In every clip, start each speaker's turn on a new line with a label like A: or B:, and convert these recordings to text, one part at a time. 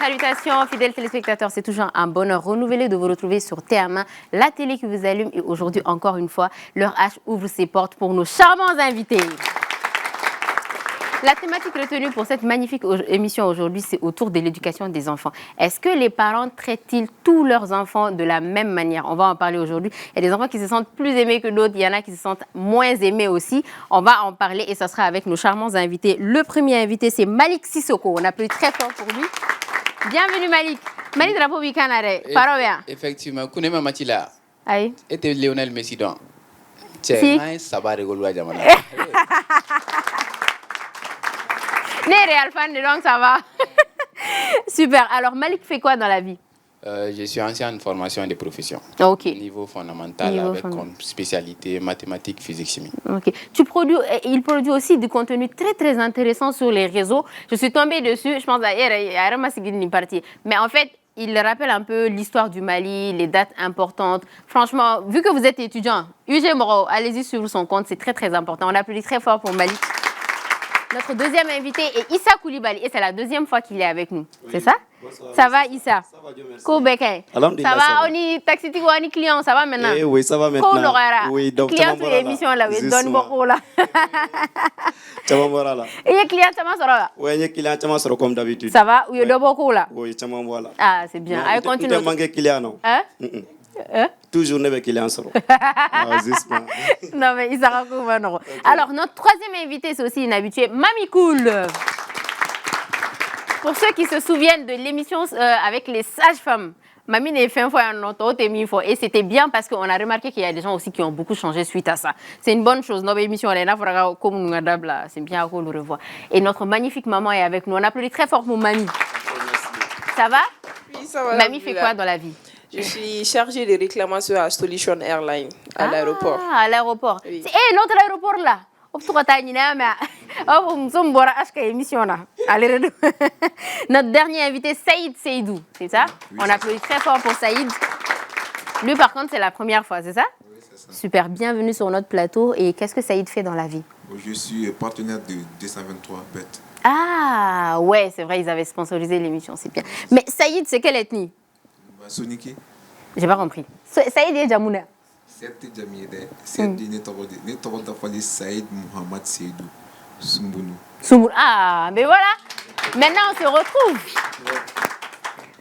A: Salutations, fidèles téléspectateurs, c'est toujours un bonheur renouvelé de vous retrouver sur TM1, la télé qui vous allume. Et aujourd'hui, encore une fois, l'heure H ouvre ses portes pour nos charmants invités. La thématique retenue pour cette magnifique émission aujourd'hui, c'est autour de l'éducation des enfants. Est-ce que les parents traitent-ils tous leurs enfants de la même manière? On va en parler aujourd'hui. Il y a des enfants qui se sentent plus aimés que d'autres, il y en a qui se sentent moins aimés aussi. On va en parler et ça sera avec nos charmants invités. Le premier invité, c'est Malik Sissoko. On applaudit très fort pour lui. Bienvenue Malik. Malik Drapo Bikanare. Parole bien.
B: Effectivement, Kounema Matila.
A: Aïe.
B: Était Lionel Messi dans.
A: Si.
B: Ça va rigoler à Jamana.
A: Né Real fan, donc ça va. Super. Alors Malik fait quoi dans la vie?
B: Je suis ancien en formation des professions.
A: Ok.
B: Niveau fondamental avec comme spécialité mathématiques, physique, chimie.
A: Ok. Il produit aussi du contenu très très intéressant sur les réseaux. Je suis tombée dessus, je pense d'ailleurs, mais en fait, il rappelle un peu l'histoire du Mali, les dates importantes. Franchement, vu que vous êtes étudiant, UG Moro, allez-y sur son compte, c'est très très important. On applaudit très fort pour Malik. Notre deuxième invité est Issa Koulibaly et c'est la deuxième fois qu'il est avec nous. Oui. C'est ça? Bonsoir, ça va Issa? Ça va, Dieu merci. Ça va, on est taxi, on est client, ça va maintenant?
C: Oui, ça va maintenant.
A: Oui, donc client sur l'émission là, oui, donne beaucoup là. Et client, ça va là?
C: Oui, client, ça va comme d'habitude.
A: Ça va? Oui, beaucoup là?
C: Oui, ça va voilà.
A: Ah, c'est bien. Allez, continue.
C: Tu as manqué client, non?
A: Hein?
C: Toujours avec client.
A: Non, mais il s'en non. Alors, notre troisième invité, c'est aussi une habituée, Mami Cool. Pour ceux qui se souviennent de l'émission avec les sages-femmes, Mami n'est fait un fois un autre, et c'était bien parce qu'on a remarqué qu'il y a des gens aussi qui ont beaucoup changé suite à ça. C'est une bonne chose. Notre émission, c'est bien qu'on le revoit. Et notre magnifique maman est avec nous. On applaudit très fort pour Mami. Ça va?
D: Oui, ça va.
A: Mami fait quoi dans la vie?
D: Je suis chargée de réclamations à Solution Airlines à l'aéroport.
A: Ah, à l'aéroport.
D: Oui.
A: C'est notre aéroport là. Notre dernier invité, Saïd Seydou, c'est ça? Oui, on applaudit très fort pour Saïd. Lui, par contre, c'est la première fois, c'est ça?
E: Oui, c'est ça.
A: Super, bienvenue sur notre plateau. Et qu'est-ce que Saïd fait dans la vie?
E: Je suis partenaire de 223 BET.
A: Ah, ouais, c'est vrai, ils avaient sponsorisé l'émission, c'est bien. Mais Saïd, c'est quelle ethnie?
E: Soniki.
A: J'ai pas compris. Saïd et Jamouna.
E: C'est Jamide. C'est Saïd Mohamed Seydou Sumbounou.
A: Ah, mais voilà. Maintenant, on se retrouve.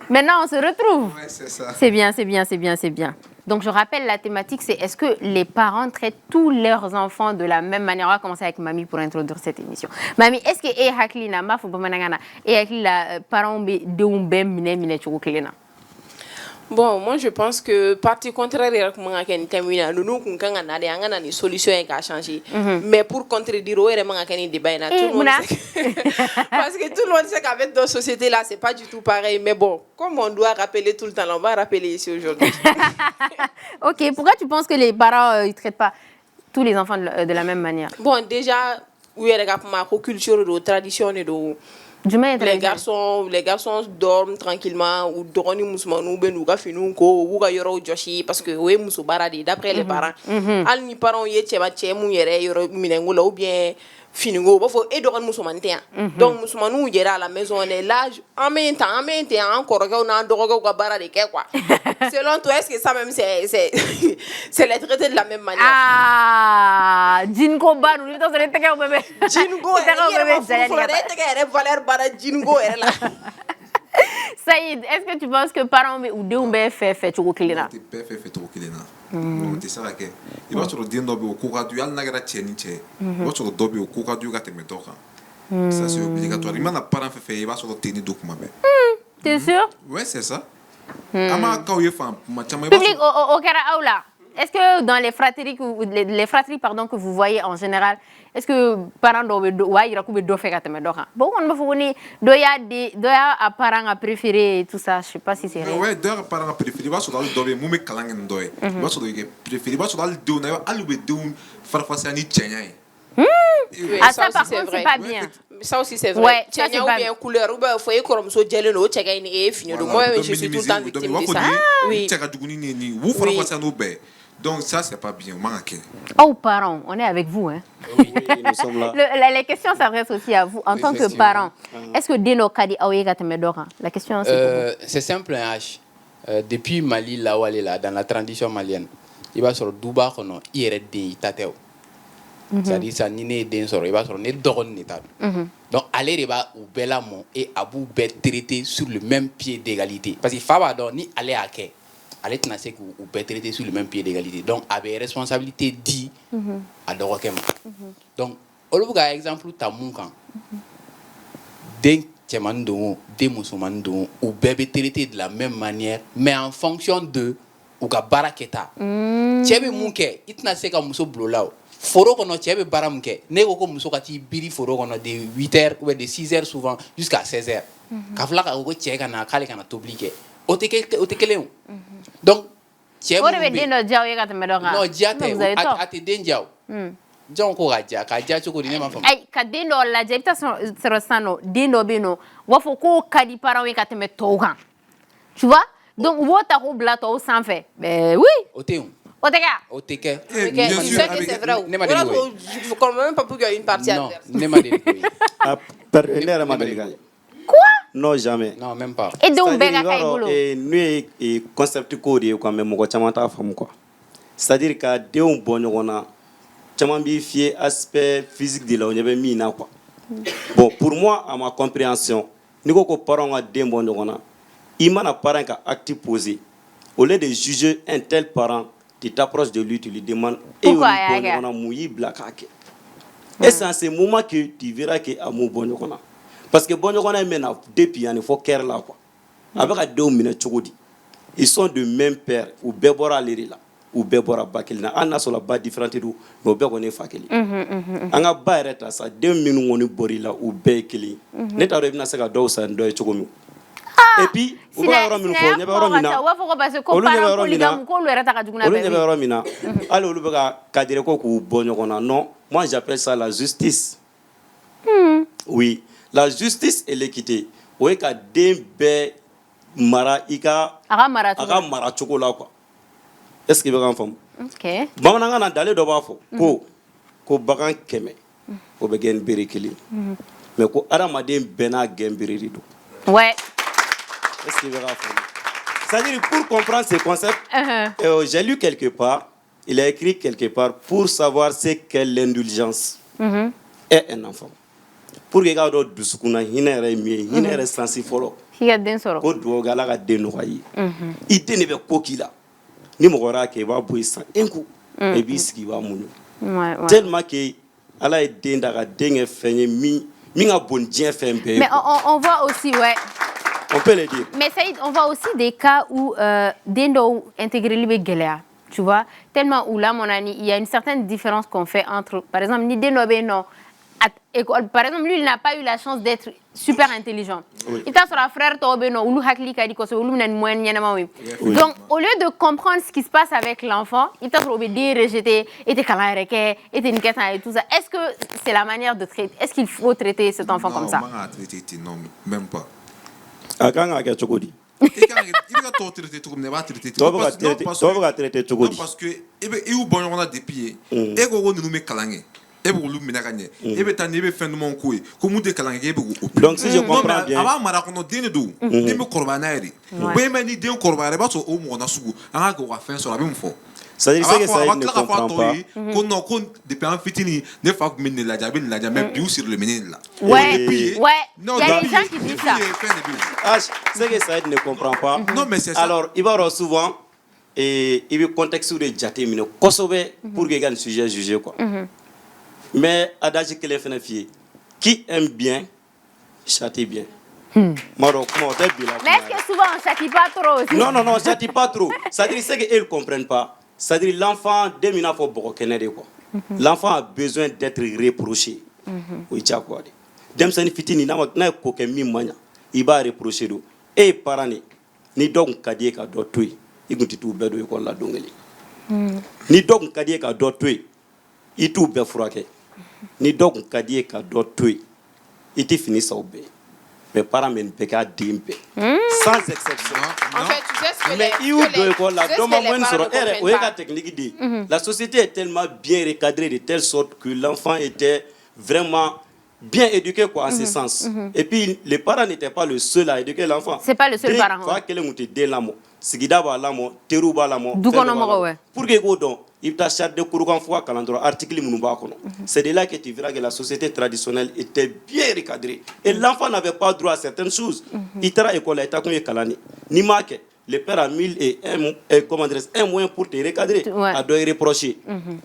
A: Maintenant, on se retrouve.
E: Ouais, c'est ça.
A: C'est bien, c'est bien, c'est bien, c'est bien. Donc, je rappelle la thématique, c'est est-ce que les parents traitent tous leurs enfants de la même manière? On va commencer avec Mamie pour introduire cette émission. Mamie, est-ce que les parents ont
D: Bon, moi je pense que partie contraire nous une solution qui changer. Mais pour contredire débat parce que tout le monde sait qu'avec dans société là, c'est pas du tout pareil, mais bon, comme on doit rappeler tout le temps, on va rappeler ici aujourd'hui.
A: OK, pourquoi tu penses que les parents ils traitent pas tous les enfants de la même manière?
D: Bon, déjà oui, il y a ma culture de tradition et de les garçons dorment tranquillement ou dorment musulmans ben ou gafinu ko ou ga yoro joshi parce que oui musubaradi d'après les parents al ni parents yete ba chemu yere yoro minengula ou bien finingo ba fo e doron musulman té donc musulmanu yera à la maison on est là en même temps encore ga on dorogo ga baradi ke quoi. Selon toi, est-ce que ça même c'est les traiter de la même manière?
A: Ah, Jinko ban ou dans le teke bébé.
D: Jingo valeur bara Jingo est là.
A: Saïd, est-ce que tu penses que parents ou deux ont fait tout kilina?
E: fait tout kilina. C'est ça que il va sur dire dobe au coca du al nagara tchéniche. Il va sur dobe au coca du gâte métoka. Ça c'est obligatoire. Il m'a parent fait il va sur tenir document.
A: T'es sûr?
E: Ouais, c'est ça.
A: Public au Karaoula. Est-ce que dans les fratries que vous voyez en général, est-ce que parents doivent faire bon, on a parents préférés et tout ça, je sais pas si c'est vrai.
E: Ouais, deux parents préférés, va sur le dobe, moumé kalangen doy. Va sur le préféré, va sur le deux, alloué deux, farfasiani tchène.
A: Ah, ça par contre, c'est pas bien.
D: Ça aussi c'est vrai.
A: Ouais,
D: ça c'est pas bien couleur ou bien foyer comme so gel no check in et fini. Moi je suis tout le temps victime de ça. Oui.
E: Donc ça, c'est pas bien.
A: Oh, parents, on est avec vous. Hein?
C: Oui, nous sommes là.
A: Les questions s'adressent aussi à vous en tant que parents. Est-ce que Deno Kadi Aouega Temedora? La question, c'est
B: c'est simple, un H. Depuis Mali, là où elle est là, dans la tradition malienne, il va sur Duba, il est des tateo. C'est-à-dire, ça n'est pas sur il va sur les dorons. Donc, aller là-bas au Belamo et Abou Bet traité sur le même pied d'égalité. Parce qu'il faut ni aller à quai. Aller tenir ou Bet traité sur le même pied d'égalité. Donc, avec responsabilité dit à Dorokem. Donc, au lieu d'un exemple, tu as mon camp. Des Tchemandou, des Moussoumandou, ou bébé traité de la même manière, mais en fonction de ou ka baraketa. Tchebe Mouké, il n'a pas de blolao. Foro kono tchebe baramke. Ne ko muso kati biri foro kono de 8h ou de 6h souvent jusqu'à 16h. Kafla ka ko tcheka na kale kana t'obliger. Otekele. Donc tchebe.
A: Ore be deno jaw ye kata medonga.
B: Non, diate ate denjao. Jon ko gaja ka jacho ko dinema fam.
A: Ay ka deno la jebta serosano deno beno wafo ko kadi parents ye kata metoga. Tu vois? Donc wota ko blato sans fait. Ben oui.
B: Oteun.
D: Oteka. Tu sais que c'est vrai. Il faut quand même pas pour qu'il y ait une partie adverse.
A: Quoi?
C: Non, jamais.
B: Non, même pas.
A: Et donc,
C: nous, concept code, quand même, c'est-à-dire que Déon Bonogona, tu m'as fié aspect physique de la on y avait mis quoi. Bon, pour moi, à ma compréhension, nous avons parents à Déon Bonogona, il m'a un parent qui a acte posé. Au lieu de juger un tel parent, tu t'approches de lui, tu lui demandes et on a mouillé black. Et c'est en ce moment que tu verras que amour bonjokona. Parce que bonjokona maintenant depuis il faut care là quoi. Avec à 2 minutes chogodi. Ils sont de même père ou bebora lerila ou bebora bakelina. On a sur la bas différente do mais bebona fakeli. On a ba reta ça 2 minutes on borila ou bekeli. Neta revina saka do sa ndo chogomi. Et puis, on va voir mina. Non, moi j'appelle ça la justice. Oui, la justice et l'équité. Oui, ka dembe mara ika aga mara chocolat quoi. Est-ce que vous avez
A: OK.
C: Bamananga na dale do bafo ko bagan keme ko be gen berikili. Mais ko aramadem bena gen berirido.
A: Ouais.
C: Est-ce qu'il verra? C'est-à-dire, pour comprendre ce concept, j'ai lu quelque part, il a écrit quelque part, pour savoir c'est quelle l'indulgence est un enfant. Pour que les gens disent qu'on a une sensible follow. Il y a des gens qui ont des noyés. Il n'y a pas de qui là. Ni mokora ke va boisa enku et puis ce qui va mourir. Tellement que ala est dendaga dengue fenye mi nga bon dien fait.
A: Mais on voit aussi
C: on peut le dire.
A: Mais Saïd, on voit aussi des cas où Dendo intégrer l'ibé Gelea, tu vois, tellement où là, mon ami, il y a une certaine différence qu'on fait entre, par exemple, ni Dendo non, par exemple, lui, il n'a pas eu la chance d'être super intelligent. Oui. Il t'a sur un frère Tobeno, ou l'Hakli Kadiko, ou l'Oumen. Donc, au lieu de comprendre ce qui se passe avec l'enfant, il t'a sur obéi, rejeté, et t'es calareke, et t'es et tout ça. Est-ce que c'est la manière de traiter? Est-ce qu'il faut traiter cet enfant comme ça?
E: Non, même pas.
C: Non, parce
E: que depuis donc si je comprends bien
C: c'est-à-dire que ça ne comprend pas.
A: Ouais, il y a des gens qui disent ça.
C: C'est que ça ne comprend pas.
E: Non, mais c'est ça.
C: Alors, il va y avoir souvent et il y a un contexte de Djatemino. Kosobe pour que le sujet jugé quoi. Mais adage que les filles qui aime bien châtie bien.
A: Mais est-ce que souvent on ne châtie pas trop aussi?
C: Non, on ne châtie pas trop. C'est-à-dire qu'ils ne comprennent pas. C'est-à-dire l'enfant, dès qu'il faut beaucoup l'enfant a besoin d'être reproché. Oui, tu as quoi? Dem sani fitini na ko ke mi manya i ba reprocher do e parani ni donc kadie ka do toy iguti tu be do ko la dongeli ni donc kadie ka do toy i tu be furake ni donc kadie ka do toy iti fini sa obe mais parents men pe ka dimpe sans exception.
D: En fait, tu sais ce que
C: mais
D: les
C: il do ko la
D: tu sais
C: do
D: ce que
C: mo
D: les
C: moins sur
D: parents ne
C: o
D: comprennent
C: ka
D: pas.
C: technique dit la société est tellement bien recadrée de telle sorte que l'enfant était vraiment bien éduqué quoi en ce sens. Et puis les parents n'étaient pas le seul à éduquer l'enfant.
A: C'est pas le seul parent.
C: Fa kelen muti de lamo sigida ba lamo teru ba lamo
A: Dukonomɔgɔ, ouais.
C: pour que go don il t'a charte de kurukan fo kalandro article munu ba kono. C'est de là que tu verras que la société traditionnelle était bien recadrée et l'enfant n'avait pas droit à certaines choses. Il t'a école état comme kalani ni marque le père a 1001 comment dire un moyen pour te recadrer à doit reprocher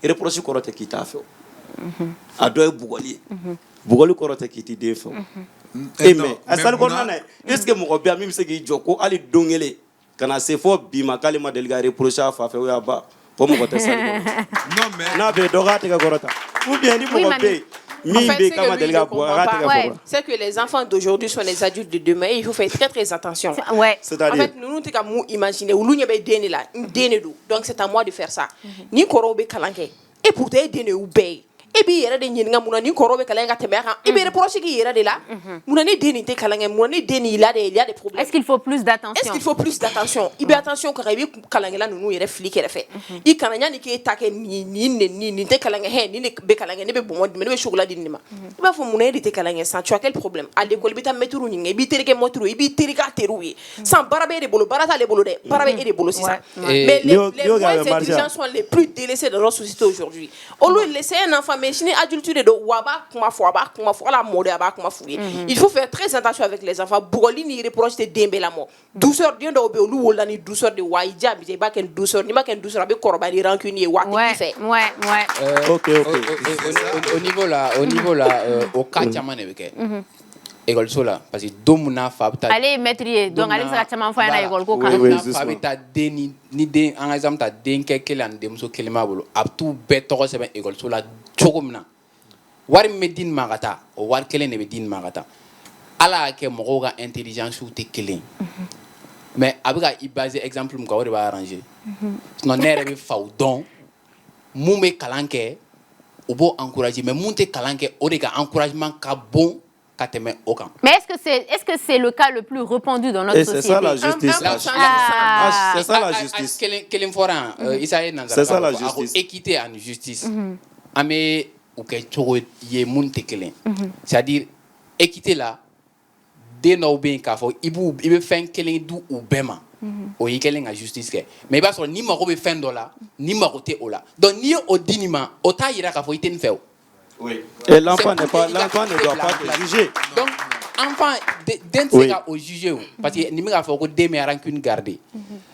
C: reprocher korote qui t'a fait à doit bugoli bugoli korote qui t'a fait et mais asal ko nana est-ce que mo be ami se ki joko ali dongele kana se fo bi makale ma delga reprocher fa fe ya ba ko mo ko te sal
E: Non, mais.
C: na be doga te ka korota ou bien ni mo be
D: En
C: mi
D: fait,
C: be
D: c'est
C: kama
D: que lui,
C: delga
D: il
C: bo
D: comprend
C: ga
D: pas.
C: te ka
A: Ouais.
C: korota
D: C'est que les enfants d'aujourd'hui sont les adultes de demain et il faut faire très très attention.
A: Ouais.
D: En
C: c'est-à-dire
D: fait, nous t'es comme imaginer ou l'on y avait déné là, déné d'où. Donc c'est à moi de faire ça. Ni korobe kalanke. Et pour te déné ou bay. Et puis yera de nyinga muna ni korobe kalanga temera. Et puis reproche qui yera de là. Muna ni déné te kalanga, muna ni déné il y a des problèmes.
A: Est-ce qu'il faut plus d'attention?
D: Est-ce qu'il faut plus d'attention? Il y a attention quand il kalanga là nous yera flic yera fait. Il kalanga ni qui take ni te kalanga he ni be kalanga ni be bon ni be chocolat di nima. Il va faut muna te kalanga sans tu as quel problème? À l'école bita meturu ni bi terike moturu bi terika teruye. Sans barabe de bolo barata le bolo de barabe et de bolo c'est ça. Mais les moins intelligents sont les plus délaissés dans notre société aujourd'hui. Au lieu de laisser un enfant mais si adulte de waba kuma fo la mode aba kuma fouiller. Il faut faire très attention avec les enfants. Bugoli ni reproche de dembe la mo. Douceur de ndo be lu wola ni douceur de waija bi ba ken douceur ni ma ken douceur abe korba ni rancunier wa
A: Ouais,
D: qui fait.
A: ouais.
C: OK
B: Au niveau là au cas caman de bɛ kɛ école la parce que don min na fa bɛ taa
A: Allez, maîtriser. Donc, allez, ça va caman fɔ a ɲɛna école ko kan.
C: Oui,
B: don min na
C: justement.
B: fa bɛ taa den ni den an ka exemple ta denkɛ kelen ani denmuso kelen b'a bolo a bɛ t'u bɛɛ tɔgɔ sɛbɛn école la cogo min na wari min bɛ di nin ma ka taa o wari kelen de bɛ di nin ma ka taa ala y'a kɛ mɔgɔw ka intelligence tɛ kelen mais a bɛ ka i baser exemple min kan o de b'a arranger sinon ne yɛrɛ bɛ faw dɔn mun bɛ kalan kɛ o b'o encourager mais mun tɛ kalan kɛ o de ka encouragement ka bon ka tɛmɛ o kan.
A: Mais est-ce que c'est le cas le plus répandu dans notre
C: et
A: société?
C: c'est ça la justice c'est ça la justice
B: kelen fɔra yan Isa ye
C: C'est ça, la
B: nanzara a ko
C: justice.
B: équité ani justice an bɛ u kɛ cogo ye mun tɛ kelen c'est à dire équité la den dɔw bɛ yen k'a fɔ i bɛ fɛn kelen di u bɛɛ ma o y'i kɛlen ka justice kɛ mais i b'a sɔrɔ ni mago bɛ fɛn dɔ la ni mago tɛ o la donc n'i ye o di nin ma o t'a yira k'a fɔ i tɛ nin fɛ o.
C: oui et l'enfant ne doit pas te juger
B: donc enfant den tɛ se ka o juger o parce que nin bɛ k'a fɔ ko den bɛ rancune garder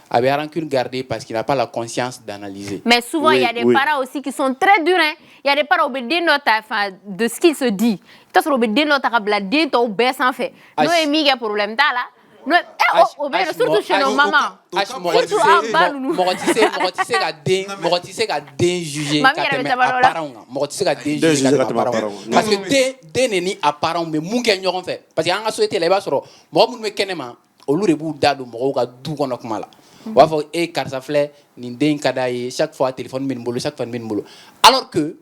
B: a bɛ rancune garder parce qu'il n'a pas la conscience d'analyser.
A: Mais souvent, il y a des parents aussi qui sont très durs. Hein. Il y a des parents qui ont des notes de ce qu'il se dit. Tu as des notes à la dé, tu as des sans fait. Nous, il y a un problème là. Surtout chez nos mamans. Surtout en bas, nous.
B: Mɔgɔ tɛ se ka den juger ka tɛmɛ a parents kan. Mɔgɔ tɛ se ka den juger ka tɛmɛ a parents kan. Parce que den de ni a parents bɛ mun kɛ ɲɔgɔn fɛ. Parce que an ka société la i b'a sɔrɔ mɔgɔ minnu bɛ kɛnɛma olu de b'u da don mɔgɔw ka du kɔnɔ kuma la. U b'a fɔ e karisa filɛ nin den ka d'a ye chaque fois téléphone bɛ nin bolo chaque fois nin bɛ nin bolo alors que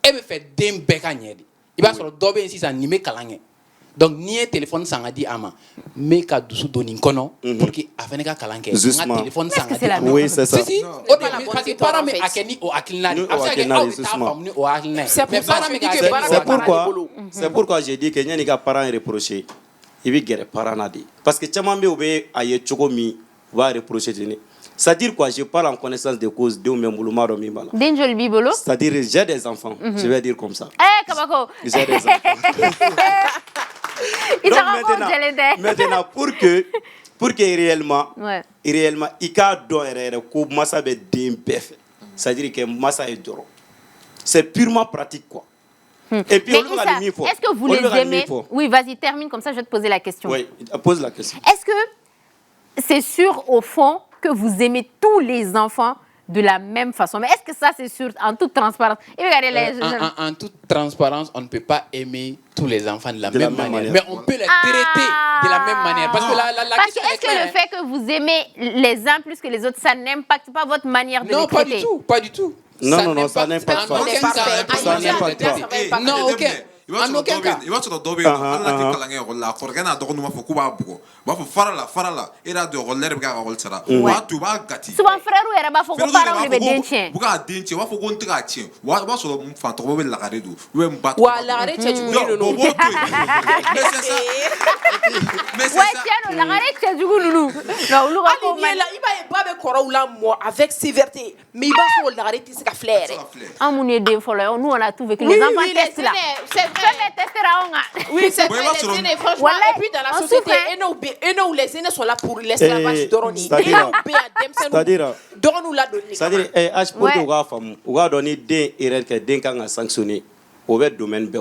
B: e bɛ fɛ den bɛɛ ka ɲɛ de i b'a sɔrɔ dɔ bɛ yen sisan nin bɛ kalan kɛ donc n'i ye téléphone san ka di a ma n bɛ ka dusu don nin kɔnɔ pour que a fana ka kalan kɛ n ka téléphone san ka di a ma
C: oui c'est ça
B: si o de parce que parent bɛ a kɛ ni o hakilina de a bɛ se ka kɛ aw bɛ taa faamu ni o hakilina ye mais parent bɛ k'a kɛ
C: c'est pourquoi j'ai dit que yanni ka parent reprocher i bɛ gɛrɛ parent na de parce que caman bɛ yen u bɛ a ye cogo min u b'a reprocher ten c'est-à-dire quoi je parle en connaissance de cause denw bɛ n bolo n b'a dɔn min b'a la
A: Den joli b'i bolo?
C: c'est-à-dire j'ai des enfants je vais dire comme ça
A: Kabako.
C: j'ai des enfants donc maintenant pour que réellement i k'a dɔn yɛrɛ ko masa bɛ den bɛɛ fɛ c'est-à-dire que masa ye dɔrɔn c'est purement pratique quoi. Et puis,
A: mais Issa, est-ce que vous les aimez? Oui, vas-y, termine, comme ça je vais te poser la question.
C: Oui, pose la question.
A: Est-ce que c'est sûr au fond que vous aimez tous les enfants de la même façon? Mais est-ce que ça c'est sûr en toute transparence? Et regardez
B: en toute transparence, on ne peut pas aimer tous les enfants de la même manière. Mais on peut les traiter de la même manière. Parce que la question
A: est-ce que le fait que vous aimez les uns plus que les autres, ça n'impacte pas votre manière de les traiter?
B: Non, pas du tout.
C: Non, ça n'impacte pas.
B: Non, ok.
E: En aucun cas. Il va se retrouver dans la calangue ou la corgana dans nous faut quoi pour. Va faut farala. Il a de roller bega rol sera. Va tu vas gati.
A: Souvent frère ou era ba faut ko para le bedentien.
E: Buga denche va faut qu'on trache. Va so fa to be la garedo. We mbat.
D: Wa la garde tu
E: Mais c'est ça. Mais c'est ça.
A: Ouais, tiens, la garde du goulou. Non, lu
D: Ali ni la iba e ba be koro la mo avec sévérité. Mais il va faut la garde c'est ka flair.
A: Ah mon idée follow, nous on a tout vécu les enfants testent là.
D: C'est vrai. Oui, c'est vrai. Les aînés, franchement, et puis dans la société, et nous les aînés sont là pour l'esclavage d'Oroni.
C: C'est-à-dire,
D: Doronu l'a donné.
C: c'est-à-dire, pour que vous donner des erreurs que des gens sanctionné au domaine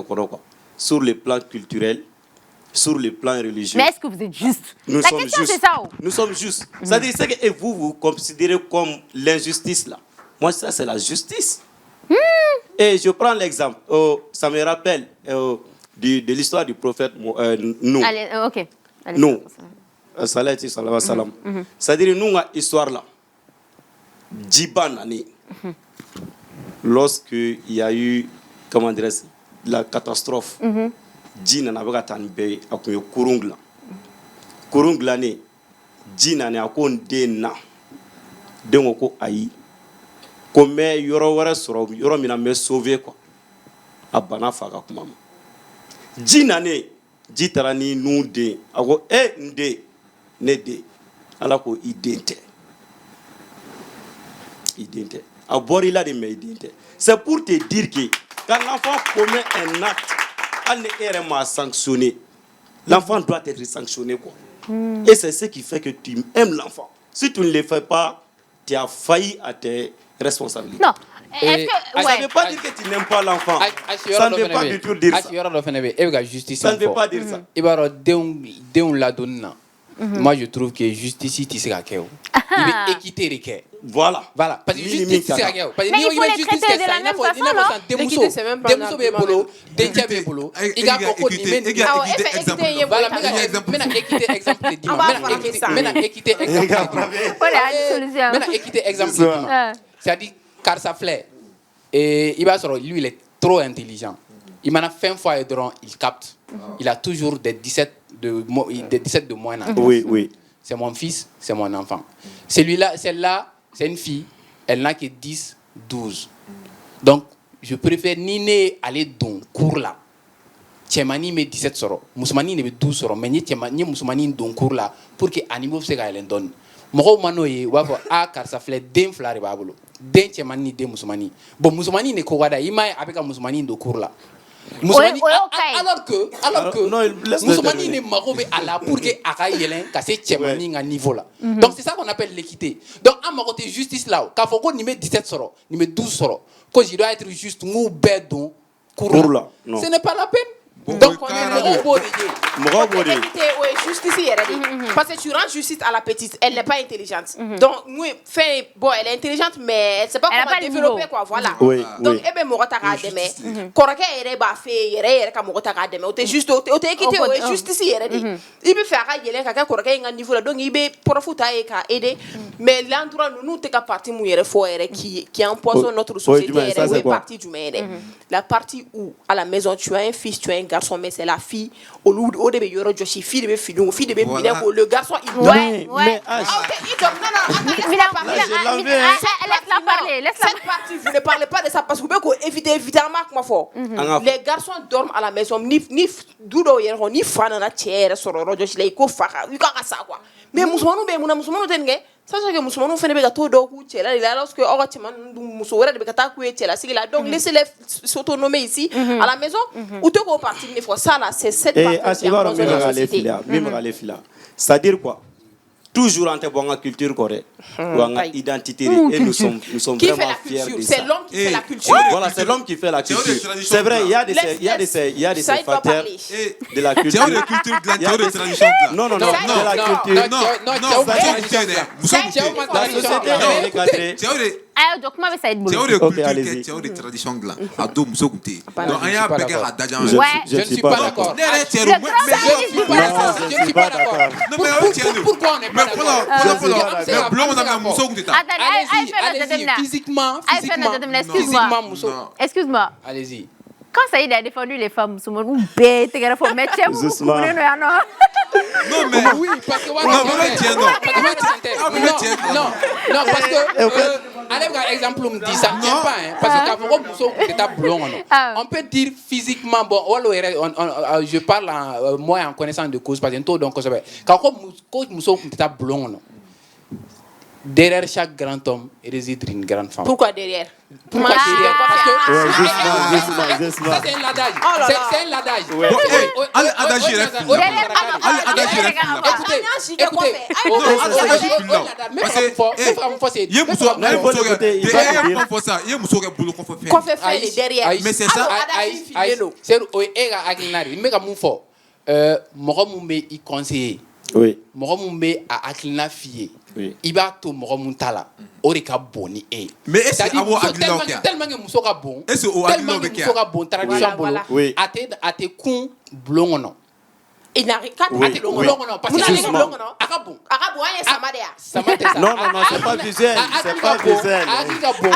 C: sur le plan culturel, sur le plan religieux.
A: Mais est-ce que vous êtes juste?
C: Nous
A: La
C: sommes
A: question
C: justes.
A: c'est ça.
C: Nous sommes justes. C'est-à-dire, c'est que vous considérez comme l'injustice là. Moi, ça, c'est la justice. Et je prends l'exemple. Ça me rappelle de l'histoire du prophète Nuh.
A: Allez, ok. Allez,
C: Nuh. Salam. C'est-à-dire, nous, histoire là. Djibanani. Lorsqu'il y a eu, comment dire, la catastrophe. Djina n'a pas été à Kurungla. Kurungla ne. Djina n'a pas été donc ayi. Comme yoro wara soro yoro mina me sauver quoi abana faga kuma jina ne jitarani nude ago nde ne de ala ko idente abori la de me idente. C'est pour te dire que quand l'enfant commet un acte elle n'est pas sanctionné, l'enfant doit être sanctionné quoi. Et c'est ce qui fait que tu aimes l'enfant. Si tu ne le fais pas, tu as failli à tes responsabilité.
A: Non. Est-ce que
C: ça ne veut pas dire que tu n'aimes pas l'enfant. Ça ne veut pas du tout dire ça. Ça ne veut pas dire ça.
B: Moi, je trouve que justice, il est équité.
C: Voilà.
B: Parce que justice, c'est
A: mais il faut les traiter de la même façon, non?
D: L'équité, c'est même pas
B: c'est-à-dire, car ça flait. Et il va se lui, il est trop intelligent. Il m'en a fait une fois et il capte. Il a toujours des 17 de moins.
C: Oui.
B: C'est mon fils, c'est mon enfant. Celui-là, celle-là, c'est une fille. Elle n'a que 10, 12. Donc, je préfère Nine aller dans cours là. Tchemani me 17 soro. Mousmani me 12 soro. Mais ni Mousmani dans cours là. Pour que animaux se gagnent donne. Moro manoye wavo a car ça flait d'un flare babolo. D'un Tchemani de Mousmani. Bon, Mousmani ne kowada. Il m'a avec un Mousmani dans cours là. Mousmani, alors que Mousmani ne marobé à la pour que Aka Yelen casse Tchemani à niveau là. Donc c'est ça qu'on appelle l'équité. Donc à ma côté justice là, quand faut qu'on y met 17 soro, ni met 12 soro, quand il doit être juste mou bédon cours là. Ce n'est pas la peine. Donc on est
D: l'équité, justice parce que tu rends justice à la petite, elle n'est pas intelligente. Donc nous elle est intelligente mais elle sait pas comment développer quoi, voilà. Donc et ben morota ka deme koraka ere ba fe ere ka morota ka deme o te juste o te équité justice ere di il peut faire yele ka koraka nga niveau là, donc il be profuta e ka aider mais l'endroit nous te ka partie mu ere fo ere qui empoisonne notre société ere partie du maire. La partie où à la maison tu as un fils, tu as un garçon, mais c'est la fille au début il y aura Joshi fille de filou fille de le garçon il doit
A: mais laisse-la parler.
D: Cette partie vous ne parlez pas de ça parce que vous pouvez éviter évidemment comment fort. Les garçons dorment à la maison ni dudo yero ni fana na tiere soro Joshi lay ko faka yu ka ça quoi mais musulmanu be musulmanu tenge ça c'est que musulmanu fene be ga to do ku tiela là lorsque oratima muso wera de be ta ku tiela sigila donc laissez-les s'autonomer ici à la maison ou te ko partir une fois ça là c'est cette partie
C: c'est-à-dire quoi toujours en bonne culture correcte ou en identité et nous sommes vraiment fiers de ça.
D: C'est l'homme qui fait la culture.
C: Voilà, c'est l'homme qui fait la culture. C'est vrai, il y a des facteurs de la culture.
E: C'est une culture de la tradition.
C: Non, de la culture. La société est recadrée.
A: Donc moi ça être bon.
C: OK, allez-y.
E: C'est une tradition là. Ado muso kunte. Donc aya bega adajan.
B: Je ne suis pas d'accord. Je ne suis pas d'accord. Pourquoi on n'est pas d'accord?
A: Excuse-moi.
B: Allez-y.
A: Quand Saïd a défendu les femmes, c'est mon bête, il faut mettre chez vous.
C: Doucement.
E: Non, mais
B: Oui, parce que
E: non,
B: parce que allez voir exemple me dit ça tient pas hein, parce que quand on peut dire physiquement bon je parle moi en connaissance de cause parce que tout donc quand on muso ta blond derrière chaque grand homme réside une grande femme.
D: Pourquoi derrière?
B: Pourquoi derrière? Parce que
C: Justement.
B: ça c'est un ladage. C'est un ladage.
E: mais c'est ça.
C: Oui.
B: Mɔgɔ mun bɛ a hakilina f'i ye
C: Oui.
B: i b'a to mɔgɔ mun ta la o de ka bon ni e ye.
E: Mais est-ce que
B: C'est-à-dire,
E: abo hakilinaw kɛ?
B: tellement que muso ka bon
E: Est-ce que o
B: tellement
E: hakilinaw
B: que
E: bɛ kɛ?
B: muso ka bon tradition bolo
D: Voilà.
C: Oui.
B: a tɛ kun bulon kɔnɔ
D: Il n'arrive qu'à
C: Oui.
B: a tɛ kun bulon kɔnɔ parce que
C: Justement.
B: a ka bon
D: sama de ya.
B: sama tɛ sa
C: Non, c'est pas visuel. C'est pas visuel.
B: a hakili ka bon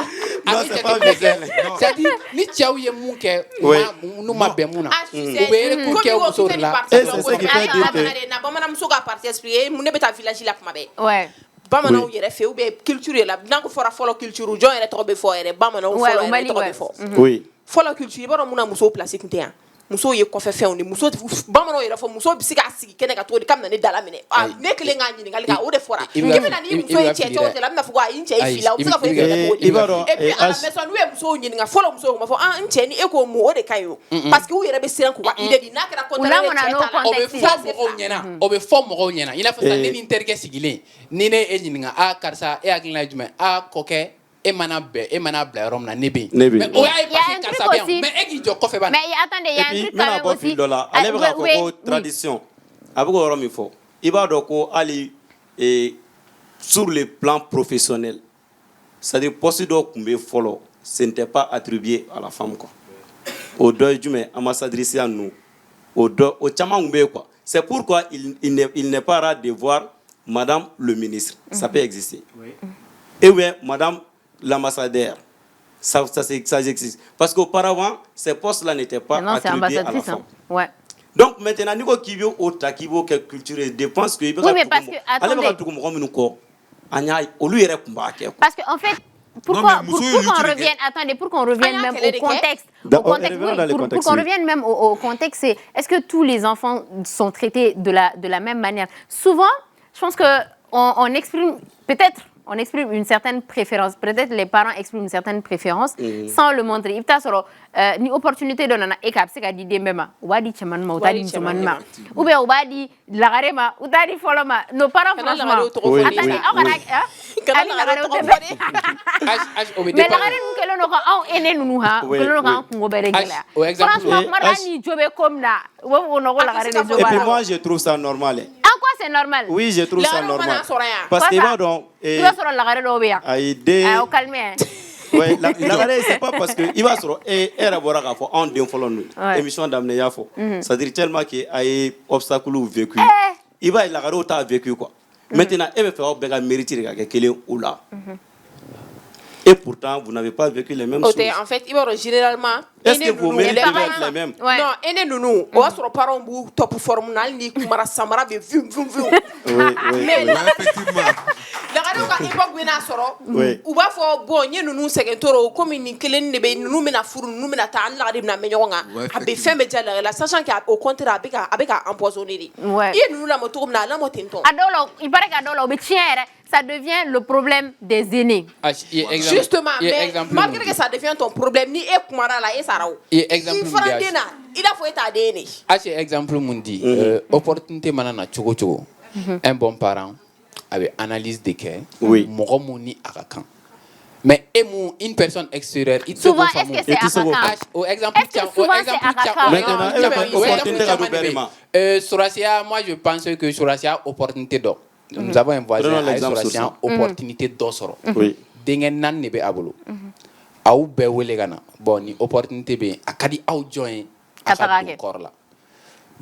C: Non, c'est pas visuel.
B: c'est-à-dire ni cɛw ye mun kɛ
C: Oui.
B: n'u ma bɛn mun na
D: Ah, tu
B: u
D: sais,
B: bɛ yɛrɛ kun kɛ muso de la.
C: Et c'est ce qui fait dire que...
D: na bamananmuso ka parti expliqué mun ne bɛ taa village la kuma bɛɛ.
A: Ouais.
D: Bamananw
C: Oui.
D: yɛrɛ fɛ ou bien culture yɛrɛ la n'a ko fɔra fɔlɔ culture jɔn yɛrɛ tɔgɔ bɛ fɔ yɛrɛ bamananw
A: Ouais,
D: fɔlɔ
A: au
D: yɛrɛ
A: Mali,
D: tɔgɔ
A: ouais.
D: bɛ fɔ.
C: Oui.
D: Fɔlɔ culture i b'a dɔn mun na musow place tun tɛ yan. Musow ye kɔfɛ fɛnw de muso bamananw yɛrɛ fɔ muso bɛ se k'a sigi kɛnɛ ka cogo di kabini ne dala minɛ ne kelen k'a ɲininkali kɛ o de fɔra
B: I
D: i
B: bɛ
D: bɛna ni
B: i
D: muso
B: bɛ
D: ye cɛ
B: fili
D: cɛw
B: dɛ.
D: cɛ la a bɛna fɔ ko ayi n cɛ ye
B: Ayi,
D: fila o bɛ se ka fɔ e
B: i bɛ-
D: fɛnɛ cogo di
C: i b'a dɔn,
D: et puis à la
C: H-
D: maison n'u ye musow ɲininka fɔlɔ musow b'a fɔ n cɛ ni e k'o mun o de ka ɲi o parce que u yɛrɛ bɛ siran k'u ka idée di n'a kɛra contraire ye
A: lamɔna
D: cɛ
A: n'o
D: ta la
B: o bɛ
A: contexte.
B: fɔ mɔgɔw ɲɛna o bɛ fɔ mɔgɔw ɲɛna i n'a fɔ sisan ne ni n terikɛ sigilen ni ne ye e ɲininka karisa e hakilina ye jumɛn kɔkɛ e mana bila yɔrɔ min na ne bɛ
C: Ne bɛ
B: yen
C: yen.
B: mais o y'a ye
A: Il y a
B: parce
A: un
B: que
A: truc
B: karisa bɛ yan
A: aussi.
B: mais e k'i jɔ kɔfɛ bani.
A: Mais attendez, il y
C: Et
A: a un
C: puis,
A: truc quand
C: maintenant,
A: même
C: pas
A: aussi.
C: fil dɔ la ale bɛ k'a fɔ ko tradition a bɛ k'o yɔrɔ min fɔ i b'a dɔn ko hali sur le plan professionnel c'est-à-dire poste dɔw tun bɛ fɔlɔ ce n'était pas attribué à la femme quoi o dɔ ye jumɛn ambassadriciya ninnu o caman tun bɛ yen quoi c'est pourquoi il n'est pas rare de voir madame le ministre ça peut exister et bien madame l'ambassadeur ça existe parce qu'auparavant ces postes là n'étaient pas
A: Non, c'est
C: attribués à la
A: ambassadrice.
C: femme.
A: Hein. Ouais.
C: Donc maintenant, ni ko k'i bɛ o ta k'i b'o kɛ culture ye je pense que i bɛ
A: Oui, mais
C: ka
A: parce
C: tugu
A: que,
C: ale bɛ ka
A: attendez.
C: tugu mɔgɔ minnu kɔ an y'a ye olu yɛrɛ tun b'a kɛ quoi.
A: Parce qu'en fait, pourquoi,
E: mais muso ye
A: pour qu'on
E: lutte de
A: revienne, attendez, pour qu'on revienne
D: Ah,
A: même
D: quel est
A: au
D: le
A: contexte,
C: D'accord,
A: au contexte,
C: revenons
A: oui,
C: dans le
A: pour
C: contexte,
A: qu'on
C: oui.
A: revienne même au contexte, c'est est-ce que tous les enfants sont traités de la même manière? Souvent, je pense que on exprime peut-être. On exprime une certaine préférence. Peut-être les parents expriment une certaine préférence sans le montrer. Il t'a soro ni opportunité de nana e ka se ka di dembe ma ou ba di chaman ma ou ta di chaman ma ou bien ou ba di lagare ma ou ta di folo ma nos parents
D: Kana
A: franchement
D: lagare o tɔgɔ fɔ
A: attendez
D: ne.
A: aw kana
D: Kana
A: ani lagare
D: lagare
A: o
D: o tɔgɔ
A: tɛ
D: fɔ
B: o bɛ
A: mais
B: dépendre.
A: lagare nun kɛlen don ka anw ene ninnu ha
C: Oui,
A: kɛlen don
C: oui.
A: k'an kungo bɛɛ de gɛlɛya
B: o exemple-
A: franchement kuma dɔ
C: H-
A: hali ni jo bɛ ko min na u b'a fɔ ko non ko lagare de jo
C: Et
A: b'a
C: puis
A: la
C: moi je trouve ça normal.
A: en quoi c'est normal
C: Oui, je trouve ça
D: Lagare o mana
C: normal.
D: sɔrɔ yan.
C: Parce que i
A: Quoi ça?
C: b'a dɔn
A: i b'a sɔrɔ lagare dɔw bɛ yan
C: ayi den
A: au calme hein.
C: ouais lagare c'est pas parce que i b'a sɔrɔ e yɛrɛ bɔra k'a fɔ anw den fɔlɔ ninnu
A: Ouais.
C: émission daminɛ y'a fɔ c'est-à-dire tellement que a ye obstacle vécu i b'a ye lagarew t'a vécu quoi maintenant e bɛ fɛ aw bɛɛ ka mérite de ka kɛ kelen o la et pourtant vous n'avez pas vécu les mêmes
D: O
C: choses.
D: tɛ en fait i b'a dɔn généralement.
C: Est-ce que
D: ene
C: vos
D: ninnu,
C: mérites
D: les
C: devaient
D: parents-
C: être les mêmes?
A: Ouais.
D: Non, ene ninnu o b'a sɔrɔ parents b'u top forme na hali ni kumara samara bɛ vum vum vum.
C: Oui, oui,
D: Mais
C: oui.
E: effectivement
D: lagarew ka époque bɛ n'a sɔrɔ
C: Oui.
D: u b'a fɔ bon n ye ninnu sɛgɛn toro komi nin kelen de bɛ ninnu bɛna furu ninnu bɛna taa an lagare bɛna mɛn ɲɔgɔn
E: Ouais,
D: kan a bɛ fɛn bɛɛ diya lagare la sachant que au contraire a bɛ ka empoisonner de.
A: Ouais.
D: I ye ninnu lamɔ cogo min na a lamɔ ten tɔ.
A: a dɔw la il paraît qu'à dɔw la o bɛ tiɲɛ yɛrɛ ça devient le problème des aînés.
D: Justement,
B: i ye
D: mais
B: exemple
D: malgré
B: mun
D: que
B: di.
D: ça devient ton problème, ni e kumara la, e sara o.
B: I ye exemple
D: I
B: mun
D: fana
B: di,
D: den na, i n'a fɔ e t'a den de.
B: H ye exemple mun di opportunité mana na cogo cogo un bon parent a bɛ analyse de kɛ
C: Oui.
B: mɔgɔ mun ni a ka kan mais e mun une personne extérieure i tɛ se
A: Souvent,
B: k'o
A: est-ce
B: faamu.
A: que c'est à
C: Et tu sais
A: Kaka?
C: quoi?
B: O exemple
A: Est-ce que
B: tiens,
A: souvent
B: o
A: c'est
B: exemple
A: à
B: tiens,
A: Kaka?
B: o
C: Maintenant,
B: exemple
C: elle va
B: tiens,
C: faire
B: o
C: opportunité
B: exemple
C: ka
B: caman
C: don
B: de
C: bɛɛ de
B: bɛ
C: ma.
B: yen. Surasia, moi je pense que Surasia opportunité dɔ. Nous avons un voisin
C: Prenons
B: a ye
C: l'exemple sur
B: Surasia
C: ça.
B: opportunité dɔ sɔrɔ.
C: Oui.
B: Denkɛ naani de bɛ a bolo. Aw bɛɛ wele ka na bon ni opportunité bɛ yen a ka di aw jɔn ye a
A: Ka
B: ka
A: taga
B: don
A: kɛ.
B: kɔrɔ la.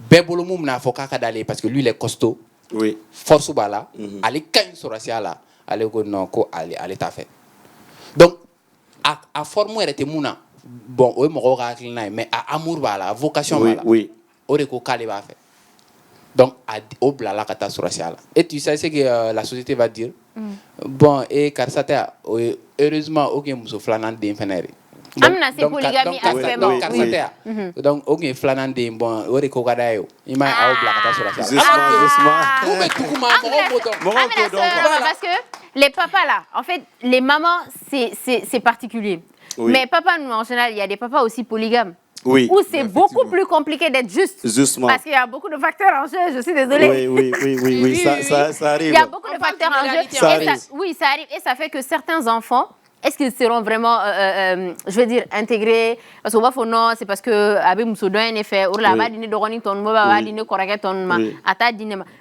B: Bɛɛ bolo mun bɛna fɔ k'a ka d'ale ye parce que lui il est costaud.
C: Oui.
B: Force b'a la ale ka ɲi Surasia la ale ko non ko ale t'a fɛ donc a forme yɛrɛ tɛ mun na bon o mo ko hakilina mais a amour b'a la vocation b'a la
C: oui
B: o de ko k'ale b'a fait donc au blala ka taa sɔrɔsiya la et tu sais ce que la société va dire bon et karisa tɛ heureusement o kun ye muso filanan den fɛnɛ de
A: amna c'est polygamie
B: donc karisa tɛ yan donc o kun ye filanan den bon o de ko ka d'a ye o i m'a ye a y'o bila ka taa sɔrɔsiya la
C: justement
B: ou bɛ duguma mɔgɔw b'o dɔn
C: mɔgɔw t'o dɔn quoi
A: parce que les papas là, en fait, les mamans, c'est particulier.
C: Oui.
A: Mais papa, nous, en général, il y a des papas aussi polygames.
C: Oui.
A: Où c'est beaucoup plus compliqué d'être juste.
C: Justement.
A: Parce qu'il y a beaucoup de facteurs en jeu, je suis désolée.
C: Oui, ça arrive.
A: Il y a beaucoup de facteurs en jeu.
C: Ça arrive.
A: Oui, ça arrive. Et ça fait que certains enfants, est-ce qu'ils seront vraiment, je veux dire, intégrés? Parce qu'on va faire non, c'est parce que Abé Moussoudou a un effet.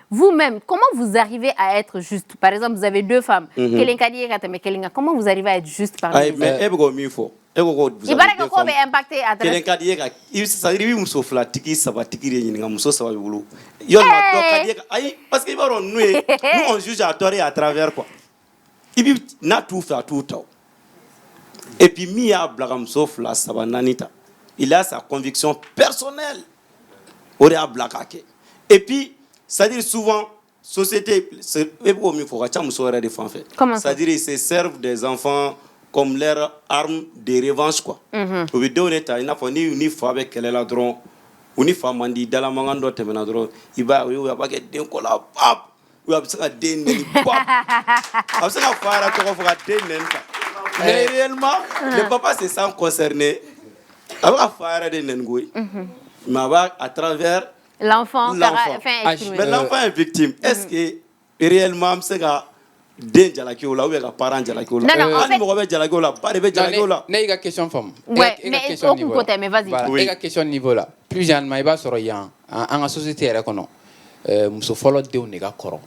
A: Vous-même, comment vous arrivez à être juste? Par exemple, vous avez deux femmes. Comment vous arrivez à être juste par exemple?
C: Mais
A: il paraît que quoi va impacter à travers.
C: Parce que nous on juge à tort et à travers quoi. Il n'a tout fait tout temps. Et puis Mia Blagamsof la Sabananita, il a sa conviction personnelle. Et puis, c'est-à-dire souvent, société, c'est-à-dire ils se servent des enfants comme leur arme de revanche quoi. Au vidéo neta, il n'a pas ni fa avec elle là drone, ou ni fa mandi dans la mangando temena drone, il va pas que d'un cola pap, ou a besoin d'un pap. A besoin de faire la tour pour d'un. Mais réellement, le papa se sent concerné. Avec la faire d'un n'engouille. Mais à travers
A: l'enfant.
C: Mais l'enfant est victime. Est-ce que réellement c'est que den jalaki ola ou les parents jalaki ola ani mo be jalaki ola pas de be jalaki ola
B: ne ga question femme
A: ouais mais au côté mais vas-y
B: voilà ga question niveau là plus jeune ma iba soro yan en la société yɛrɛ kɔnɔ muso fɔlɔ denw de ka kɔrɔ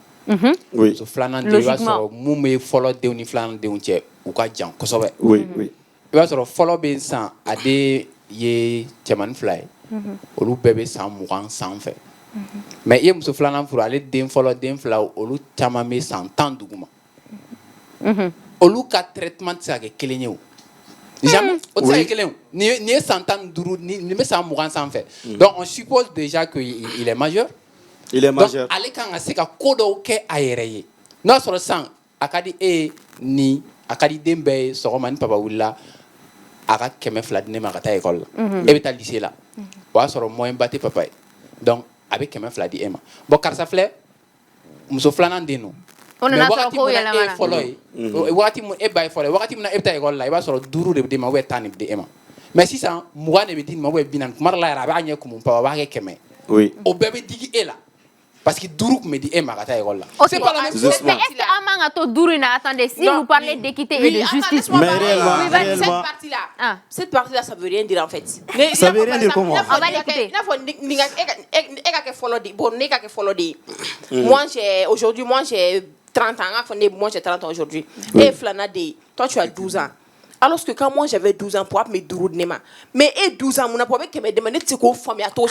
C: oui
B: muso filanan denw iba sɔrɔ mun bɛ fɔlɔ denw ni filanan denw cɛ u ka jan kosɛbɛ
C: oui oui
B: iba sɔrɔ fɔlɔ bɛ san a den ye cɛmanin fila ye olu bɛɛ bɛ san 20 sanfɛ mais i ye muso filanan furu ale den fɔlɔ den fila olu caman bɛ san 10 duguma olu ka traitement tɛ se ka kɛ kelen ye o jamais o tɛ se ka kɛ kelen o ni ye san 15 ni bɛ san 20 sanfɛ donc on suppose déjà que il est majeur donc ale kan ka se ka ko dɔw kɛ a yɛrɛ ye n'o y'a sɔrɔ sisan a ka di e ni a ka di den bɛɛ ye sɔgɔma ni papa wulila a ka 200 di ne ma ka taa école la e bɛ taa lycée la o y'a sɔrɔ moyen ba tɛ papa ye donc a bɛ 200 di e ma bon karisa filɛ muso filanan den no mais wagati mun na e fɔlɔ ye wagati mun e ba ye fɔlɔ ye wagati mun na e bɛ taa école la i b'a sɔrɔ 5 de bɛ d'e ma ou bien 10 de bɛ di e ma mais sisan 20 de bɛ di nin ma ou bien 40 kuma dɔ la yɛrɛ a b'a ɲɛ kumu papa b'a kɛ 100
C: oui
B: o bɛɛ bɛ digi e la parce que 5 kun bɛ di e ma ka taa école la
A: c'est pas la même chose mais est-ce que amanga to 5 na attendez si vous parlez d'équité et de justice
C: mais réellement
D: cette partie là ça veut rien dire en fait
C: ça veut rien dire comment
A: on va l'écouter
D: moi j'ai 30 ans moi j'ai 30 ans aujourd'hui et Flanade toi tu as 12 ans. Alors que quand moi j'avais 12 ans pour mes dourou de nema mais et 12 ans mon pas que me demander c'est quoi famille à toi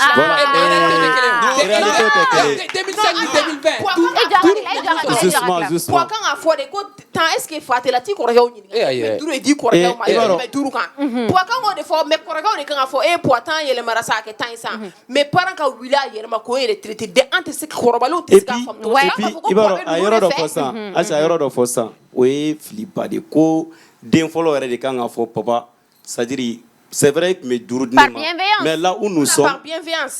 C: 2020
D: justement quand a fois des temps est-ce que faut la ti corrige on mais dourou dit corrige mais dourou quand pour quand on des fois mais corrige on quand a fois et pour tant il le marasa que tant ça mais parents quand wila hier ma ko retraité de ante c'est corobalo
C: et puis ibaro ayoro do fosa acha ayoro do fosa oui flipa de ko den folo yɛrɛ de kan ka fɔ papa c'est-à-dire c'est vrai que mes dourou mais là où nous sommes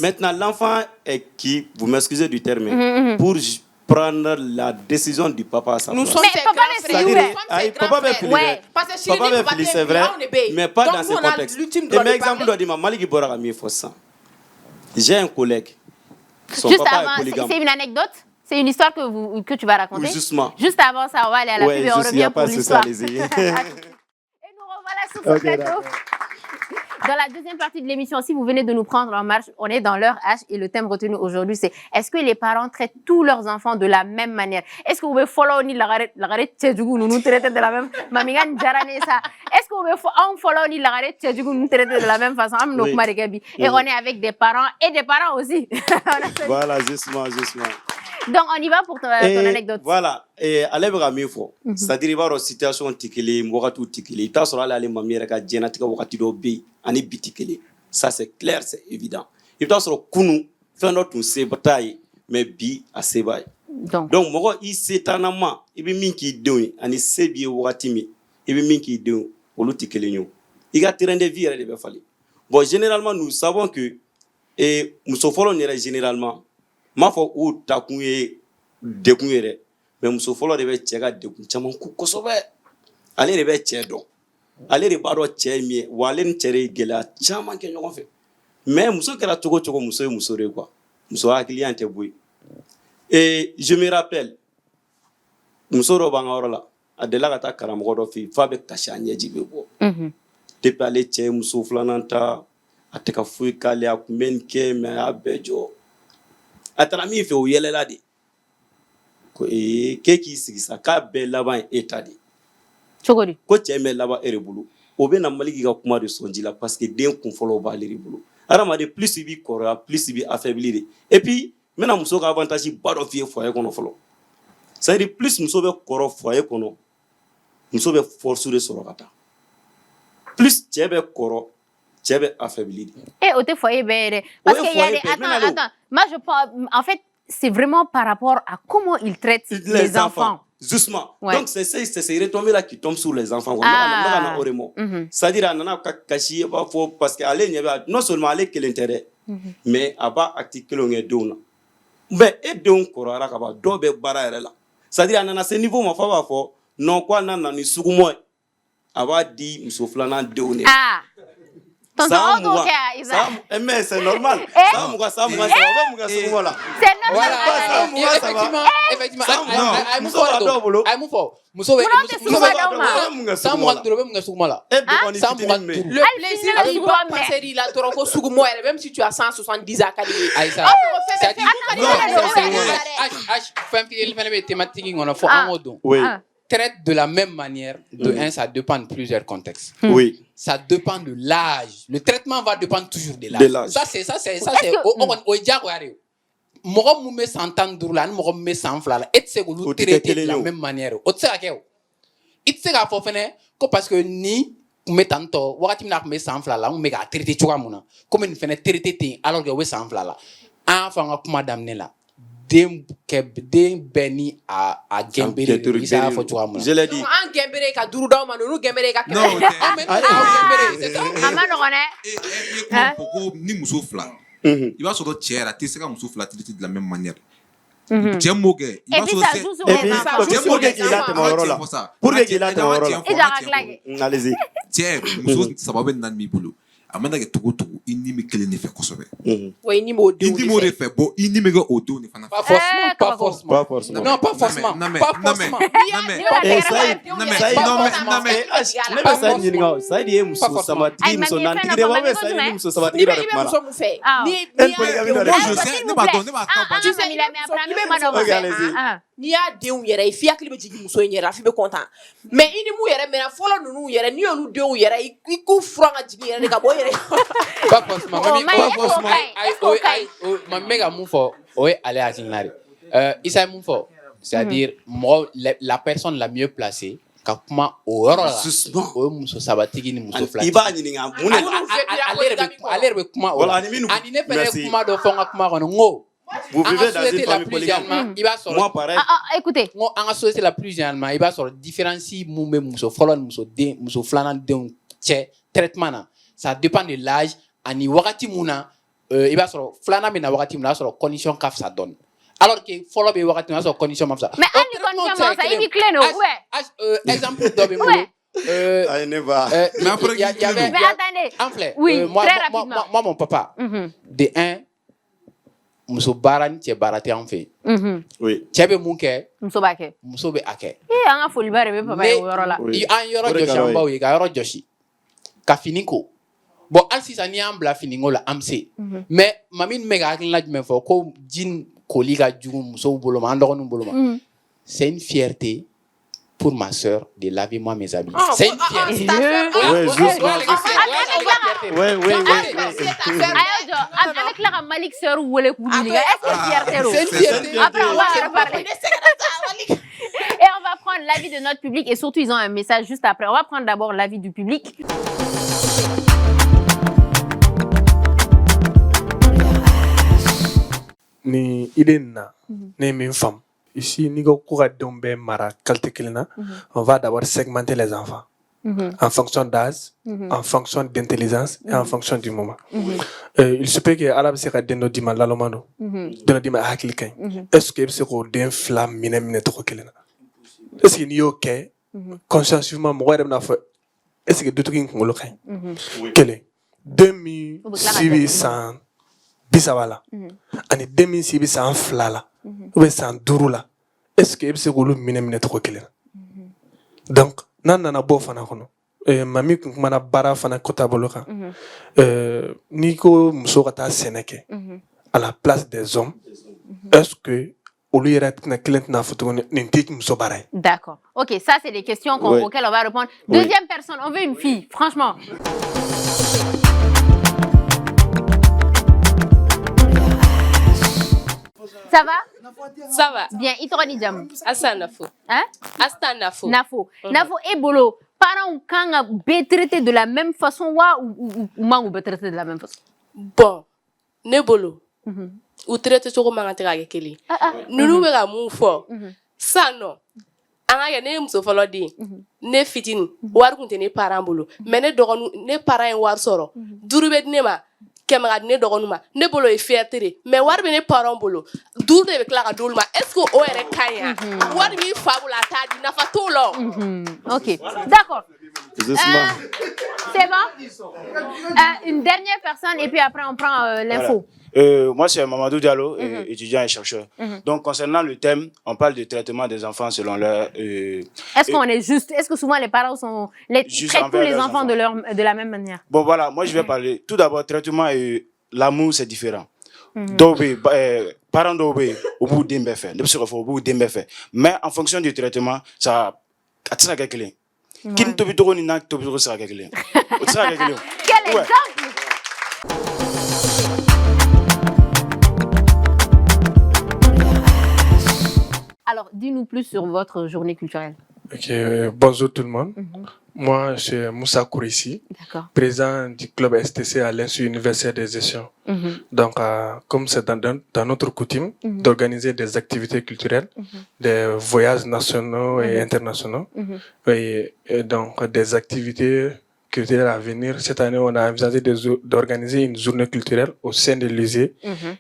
C: maintenant l'enfant est qui vous m'excusez du terme pour prendre la décision du papa à sa place.
D: Nous sommes
C: papa va filer c'est vrai mais pas dans ce contexte et mais exemple doit dire Maliki Bora mi faut ça j'ai un collègue son
A: juste
C: papa
A: avant,
C: est polygame
A: c'est une anecdote. C'est une histoire que tu vas raconter.
C: Oui, justement.
A: Juste avant ça, on va aller à la pub et on revient pour l'histoire.
C: Et
A: nous revoilà sur ce plateau. Dans la deuxième partie de l'émission, si vous venez de nous prendre en marche, on est dans l'heure H et le thème retenu aujourd'hui, c'est est-ce que les parents traitent tous leurs enfants de la même manière? Est-ce que vous pouvez follow ni lagaret tchedjougou nous traiter de la même mamigan jarane ça? Est-ce que vous pouvez follow ni lagaret tchedjougou nous traiter de la même façon? Et on est avec des parents et des parents aussi.
C: Voilà, justement.
A: Donc, on y va pour ton anecdote.
C: Voilà. Ale bɛ ka min fɔ. C'est-à-dire i b'a dɔn situation tɛ kelen, wagatiw tɛ kelen. I bɛ taa sɔrɔ hali ale mami yɛrɛ ka diɲɛnatigɛ wagati dɔw bɛ yen ani bi tɛ kelen. Ça c'est clair, c'est évident. I bɛ taa sɔrɔ kunun fɛn dɔ tun se t'a ye, mais bi a se b'a ye. Donc mɔgɔ i setanama i bɛ min k'i denw ye ani se b'i ye wagati min i bɛ min k'i denw olu tɛ kelen ye. I ka terrain de vie yɛrɛ de bɛ falen. Bon généralement nous savons que muso fɔlɔ yɛrɛ généralement m'a fɔ u takun ye dekun ye dɛ, mais muso fɔlɔ de bɛ cɛ ka dekun caman ku kosɛbɛ. Ale de bɛ cɛ dɔn, ale de b'a dɔn cɛ ye min ye, wa ale ni cɛ de ye gɛlɛya caman kɛ ɲɔgɔn fɛ. Mais muso kɛra cogo o cogo muso ye muso de ye quoi. Muso hakiliya tɛ bɔ yen. Et je me rappelle muso dɔ b'an ka yɔrɔ la a delila ka taa karamɔgɔ dɔ fɛ yen f'a bɛ kasi a ɲɛji bɛ bɔ. Depuis ale cɛ ye muso filanan ta a tɛ ka foyi k'ale a kun bɛ nin kɛ mais a y'a bɛɛ jɔ. A taara min fɛ o yɛlɛla de ko k'e k'i sigi sa k'a bɛɛ laban ye e ta de.
A: Cogo di?
C: Ko cɛ bɛ laban e de bolo o bɛ na Mali k'i ka kuma de sɔnji la parce que den kun fɔlɔ b'ale de bolo. Adamaden plus i b'i kɔrɔya plus i b'i affaiblir de. Et puis n bɛna muso ka avantage ba dɔ f'i ye foyer kɔnɔ fɔlɔ. C'est à dire plus muso bɛ kɔrɔ foyer kɔnɔ muso bɛ force de sɔrɔ ka taa. Plus cɛ bɛ kɔrɔ cɛ bɛ affaiblir de.
A: Et au foyer bɛɛ parce que y a des attends moi je pense en fait c'est vraiment par rapport à comment ils traitent les enfants.
C: Justement. Ouais. Donc c'est ces retombées-là qui tombent sur les enfants. C'est-à-dire, on a caché, parce qu'elle non seulement elle est l'intérêt, mais elle va articuler un don. Mais et donc, Korara Kaba, Dobe Bararella. C'est-à-dire, on a ce niveau, ma femme, non, quoi, non, non, ni soumoy. Elle va dire, nous soufflons un don.
A: Ah!
C: Mais c'est normal. C'est normal.
D: Même si tu as 170 à
B: traite de la même manière. De un, ça dépend de plusieurs contextes.
C: Oui.
B: Ça dépend de l'âge. Le traitement va dépendre toujours de l'âge. Ça c'est au diaguare. Mɔgɔ mun bɛ san 15 la ani mɔgɔ mun bɛ san 2 la e tɛ se k'olu traiter de la même manière o tɛ se ka kɛ o. I tɛ se k'a fɔ fɛnɛ ko parce que ni kun bɛ tan tɔ wagati min na a kun bɛ san 2 la n kun bɛ k'a traiter cogoya mun na komi nin fɛnɛ traiter ten alors que o bɛ san 2 la an y'a fɔ an ka kuma daminɛ la. Den bɛɛ ni a gɛnbere de i y'a fɔ cogoya min na.
C: Je l'ai dit.
D: An gɛnbere ka 5 d'aw ma ninnu gɛnbere ka 100.
E: Non,
D: c'est ça.
A: A ma nɔgɔn dɛ.
E: I ye kuma fɔ ko ni muso fila i b'a sɔrɔ cɛ yɛrɛ a tɛ se ka muso fila traiter de la même manière. Cɛ m'o kɛ i b'a sɔrɔ
A: cɛ
C: pour que k'i latɛmɛ o yɔrɔ la pour que k'i latɛmɛ o yɔrɔ la allez-y.
E: Cɛ muso saba bɛ naani b'i bolo a mana kɛ cogo o cogo i ni bɛ kelen de fɛ kosɛbɛ.
D: Wa i ni m'o denw de fɛ.
E: I ni m'o de fɛ bon i ni bɛ kɛ o denw de fana fɛ.
B: Pas forcément. Non, pas forcément.
E: Non mais
C: Saïd ye muso sabatigi muso nantigi de wa Saïd ni muso sabatigi de kuma la.
D: N'i y'a denw yɛrɛ ye f'i hakili bɛ jigin muso in yɛrɛ f'i bɛ content mais i ni mun yɛrɛ mɛnna fɔlɔ ninnu yɛrɛ n'i y'olu denw yɛrɛ i k'u furan ka jigin yɛrɛ de ka bɔ yɛrɛ.
B: Pas forcément. Mami bɛ ka mun fɔ o ye ale hakilina de. Isa ye mun fɔ c'est-à-dire la personne la mieux placée ka kuma o yɔrɔ la o ye muso sabatigi ni muso filatigi.
C: I b'a ɲininka mun de
B: ale yɛrɛ bɛ kuma o la ani ne fɛnɛ ye kuma dɔ fɔ n ka kuma kɔnɔ n ko
C: vous vivez dans une famille polygame.
B: Moi
C: pareil.
A: Écoutez.
B: N ko an ka société la plus généralement i b'a sɔrɔ différence mun bɛ muso fɔlɔ ni muso filanan denw cɛ traitement na ça dépend de l'âge ani wagati mun na i b'a sɔrɔ filanan bɛ na wagati mun na o y'a sɔrɔ condition ka fisa dɔɔni. Alors que fɔlɔ bɛ wagati min na o y'a sɔrɔ condition ma fisa.
A: Mais hali ni condition ma fisa i b'i tilen o ouais.
B: Exemple dɔ bɛ n bolo.
A: Mais attendez.
B: En fait,
A: oui,
B: moi mon papa de un muso baara ni cɛ baara tɛ an fɛ yen. Cɛ bɛ mun kɛ
A: muso b'a kɛ.
B: Muso bɛ a kɛ.
A: An ka foliba de bɛ papa ye o yɔrɔ la.
B: An yɔrɔ jɔsi an baw ye ka yɔrɔ jɔsi ka fini ko. Bon hali sisan n'i y'an bila finiko la an bɛ se mais mami min bɛ ka hakilina jumɛn fɔ ko ji koli ka jugu musow bolo ma an dɔgɔninw bolo ma c'est une fierté pour ma soeur de laver moi mes habits. C'est une fierté.
A: Avec la Malik sœur ou le Koudiliga, est-ce que c'est fierté? Après, on va reparler. Et on va prendre l'avis de notre public et surtout, ils ont un message juste après. On va prendre d'abord l'avis du public.
F: Ni idena, ni min femme. Ici, ni go koura dombe mara kalte kilina, on va d'abord segmenter les enfants en fonction d'âge, en fonction d'intelligence et en fonction du moment. Il se peut que Arab sera deno dima lalomano, deno dima hakil kain. Est-ce que c'est ko den flam mine to kilina? Est-ce que ni ok consciencieusement mo wara na fa est-ce que d'autres qui ngolo kain? Quel 2600 bisawala ani 2600 flala ou bien 100 la est-ce que c'est ko lu mine to kilina? Donc nana bo fana kono mami mana bara fana kota boloka niko muso kata seneke à la place des hommes est-ce que au lieu d'être na client na photo n'intique muso baray.
A: D'accord. OK, ça c'est les questions auxquelles on va répondre. Deuxième personne, on veut une fille, franchement. Ça va?
G: Ça va.
A: Bien, Itorani Jam.
G: Asa Nafo.
A: Hein?
G: Asta Nafo.
A: Nafo. Nafo et Bolo. Parents quand be traité de la même façon ou man be traité de la même façon?
G: Bon, ne Bolo. Ou traité sur comment on keli. Nous verra mon fort. Ça non. Anga ne muso folo di. Ne fitin. War kunte ne parents Bolo. Mais ne dogonu ne parents war soro. Durube ne ma. Camarade ne dogonuma ne bolo e fierté mais war be ne parents bolo dur de avec la dolma est-ce que o ere kanya war mi fabula ta di na fatolo.
A: OK, d'accord. C'est bon? Une dernière personne et puis après on prend l'info.
H: Moi, c'est Mamadou Diallo, étudiant et chercheur. Donc, concernant le thème, on parle de traitement des enfants selon leur...
A: Est-ce qu'on est juste? Est-ce que souvent les parents traitent tous les enfants de la même manière?
H: Bon, voilà, moi, je vais parler. Tout d'abord, traitement et l'amour, c'est différent. Donc, parents d'obé, au bout d'un fait. Au bout d'un fait. Mais en fonction du traitement, ça... Qui ne te peut ni n'a te peut ça quelqu'un.
A: Quel exemple? Alors, dis-nous plus sur votre journée culturelle.
F: Ok, bonjour tout le monde. Moi, je suis Moussa Kourissi, président du club STC à l'Institut universitaire des gestions. Donc, comme c'est dans notre coutume d'organiser des activités culturelles, des voyages nationaux et internationaux, et donc des activités culturelles à venir. Cette année, on a envisagé d'organiser une journée culturelle au sein de l'USE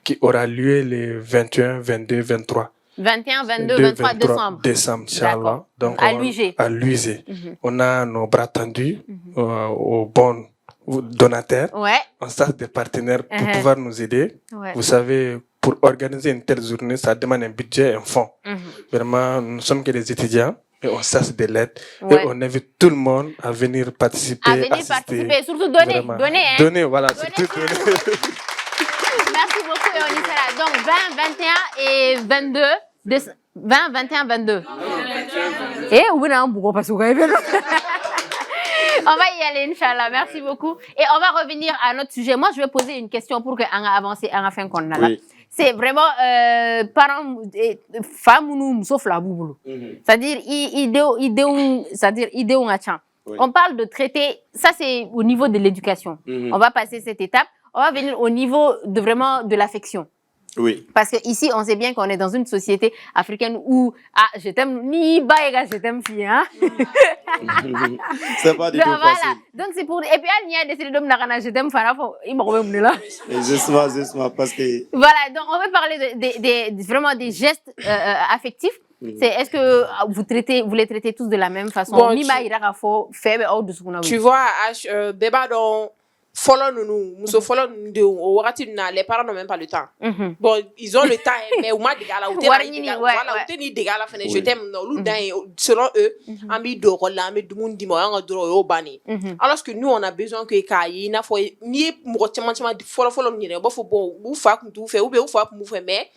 F: qui aura lieu les 21, 22, 23.
A: 21, 22, 23 décembre.
F: Décembre, Inch'Allah. Donc,
A: à l'UG.
F: À l'UG. On a nos bras tendus aux bons donateurs, en stade de partenaires pour pouvoir nous aider. Vous savez, pour organiser une telle journée, ça demande un budget, un fonds. Vraiment, nous ne sommes que des étudiants. Et on cherche de l'aide et on invite tout le monde à venir participer, assister.
A: Surtout donner.
F: Vraiment.
A: Donner, hein.
F: Donner, voilà, surtout donner.
A: Merci beaucoup, et on y sera. Donc, 20, 21 et 22. 20, 21, 22. Et on va y aller, Inch'Allah. Merci beaucoup. Et on va revenir à notre sujet. Moi, je vais poser une question pour que on avance à la fin qu'on a là. C'est vraiment parents, femmes ou sauf la bouboulou. C'est-à-dire, on parle de traiter, ça c'est au niveau de l'éducation. On va passer cette étape. On va venir au niveau de vraiment de l'affection.
C: Oui.
A: Parce que ici, on sait bien qu'on est dans une société africaine où je t'aime ni baïga, je t'aime fille, hein.
C: C'est pas du tout facile.
A: Donc c'est pour et puis il y a décidé de me dire je t'aime farafo, il m'a remis là.
C: Justement parce que
A: voilà, donc on va parler vraiment des gestes affectifs. C'est est-ce que vous les traitez tous de la même façon?
D: Bon,
A: tu
D: vois, débat dans follow nous muso follow de au wakati na les parents n'ont même pas le temps. Bon, ils ont le temps mais au moins dégala ou voilà ou ni dégala fene je t'aime non lu dan selon eux ambi do rola mais du monde dit moi on dro yo bani. Alors que nous on a besoin que kai na fo ni mo chama follow ni ne bo fo bon ou fa ku tu fait ou be ou fa mu fait mais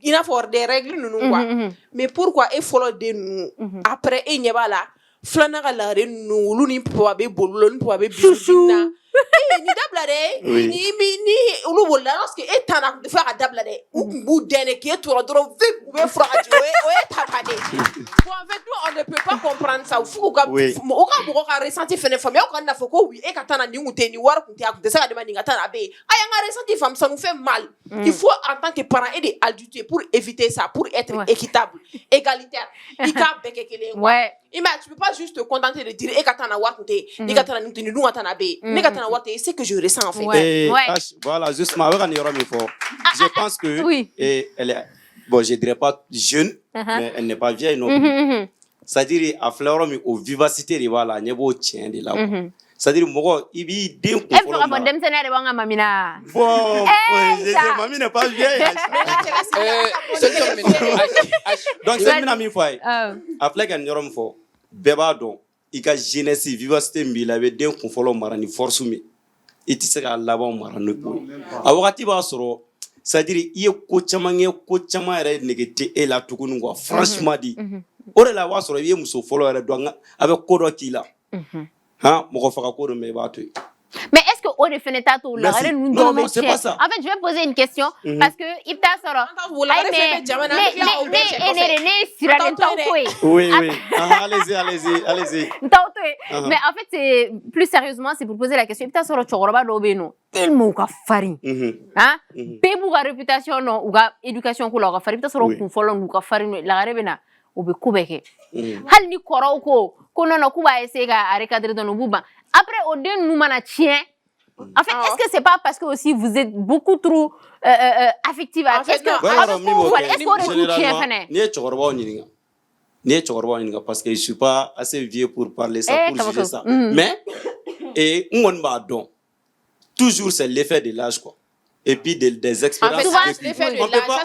D: il n'a pas des règles nous quoi mais pourquoi e follow de nous après e nyeba la flana ka la re nous lu ni papa be bolu ni papa be bisina ni dabla de ni ulu bolla parce que e tana fa ka dabla de ou bu dene qui est trop vite ou be fraji o e tapade bon en fait nous on ne peut pas comprendre ça faut ka o ka ressenti fene femme o ka na faut ko oui e ka tana ni ngute ni war kunte akute ça de mani ngata be aya nga ressenti femme ça nous fait mal il faut en tant que parent et des adultes pour éviter ça pour être équitable égalitaire ika bekekele
A: ouais
D: tu peux pas juste te contenter de dire e ka tana war kunte ni ka tana ni nu ngata be ni ka tana war te c'est que je ressens en fait
C: voilà justement je pense que elle est bon je dirais pas jeune mais elle n'est pas vieille non plus c'est-à-dire a fleur mi au vivacité de voilà nyebo tien de là c'est-à-dire mogo ibi den ko
A: folo ma dem senere ba ngama mina
C: bon mamie n'est pas vieille donc c'est mina mi foi a fleur kan nyorom fo beba don i ka jeunesse vivacité mi la be den ko folo mara ni force mi iti se ka laban mara no ko a wakati ba soro c'est-à-dire i ye ko caman yɛrɛ nege e la tuguni quoi franchement dit o de la wa sɔrɔ i ye muso fɔlɔ yɛrɛ dɔn a bɛ ko dɔ k'i la mɔgɔ faga ko dɔ mɛ i b'a to yen.
A: Mais est-ce que au définitif non, c'est pas ça. En fait, je vais poser une question parce que Ibta Soro.
C: Oui. Allez-y.
A: Mais en fait, c'est plus sérieusement, c'est pour poser la question. Ibta Soro Choroba Lobeno. Tellement ka fari. Hein? Pebu ga réputation non ou ga éducation ko la ga fari. Ibta Soro kun folo nu ka fari la rebena obe kubeke. Hal ni koro ko non ko ba essayer ga recadrer dans buba. Après, au deux nous tient. En fait, est-ce que c'est pas parce que aussi vous êtes beaucoup trop affective? Est-ce que
C: parce que je suis pas assez vieux pour parler ça, pour juger ça. Mais toujours c'est l'effet de l'âge quoi. Et puis des expériences.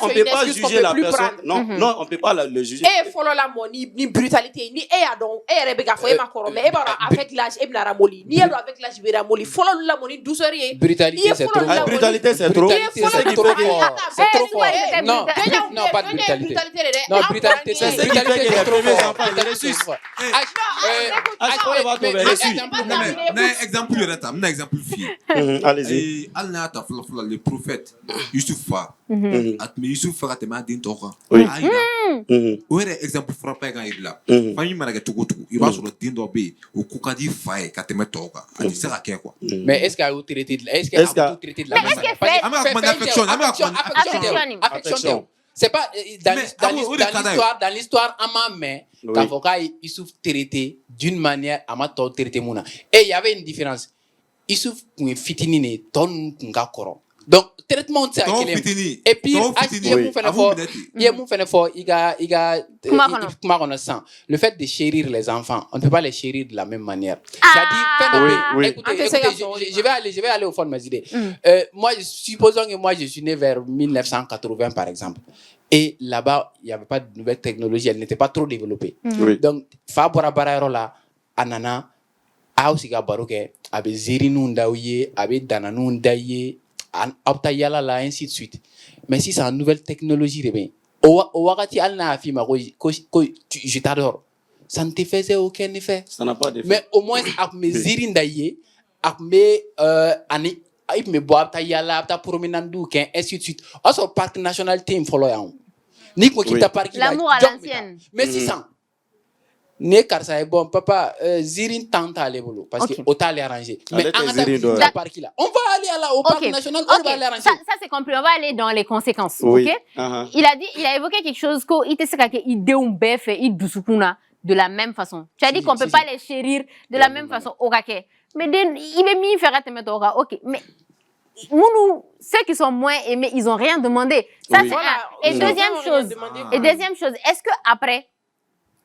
C: On peut pas juger la personne. Non, on peut pas le juger.
D: Et follow la monnaie, ni brutalité, ni donc, Rebecca faut ma corps, mais avec l'âge, et la ramoli, ni avec l'âge, et ramoli, follow la monnaie douceur.
B: Brutalité, c'est trop.
C: Brutalité, c'est trop.
B: C'est trop fort. C'est trop fort. Non, pas de brutalité. Non, brutalité, c'est trop fort.
E: Exemple fille.
C: Allez-y.
E: Le prophète Youssoufa atme Youssoufa atema din toka ouais exemple frappé quand il là famille managa tugo il va sur le din do be au kukadi faye katema toka ali ça ka quoi
B: mais est-ce qu'à traité de est-ce qu'à traité de la affection c'est pas dans l'histoire à ma main qu'avocat Youssouf traité d'une manière à ma traité mouna et il y avait une différence Youssouf kun fitini ne ton kunga koro donc traitement c'est akele et puis il y a mon fort le fait de chérir les enfants on ne peut pas les chérir de la même manière c'est-à-dire écoutez je vais aller au fond de mes idées moi supposons que moi je suis né vers 1980 par exemple et là-bas il y avait pas de nouvelles technologies elles n'étaient pas trop développées donc fa bora barayro la anana a aussi ga baroke abe zerinu ndawiye abe dananu ndaye apta yala la ainsi de suite mais si c'est une nouvelle technologie rebe o wakati alna afima ko je t'adore ça ne te faisait aucun effet
C: ça n'a pas d'effet
B: mais au moins ak me zirindaye ak me ani ip me bo apta yala apta promenandu ken ainsi de suite also parc national team follow ya ni ko kita parc
A: l'amour à l'ancienne
B: mais si ça ne karsa bon papa zirin tanta aller bolo parce que au ta les arranger mais en parc là on va aller au parc national on va aller arranger
A: ça c'est compris on va aller dans les conséquences OK il a évoqué quelque chose ko itesaka ke ideum befe idusukuna de la même façon tu as dit qu'on peut pas les chérir de la même façon OK mais il est mis faire te mettre OK mais nous ceux qui sont moins aimés ils ont rien demandé ça c'est et deuxième chose est-ce que après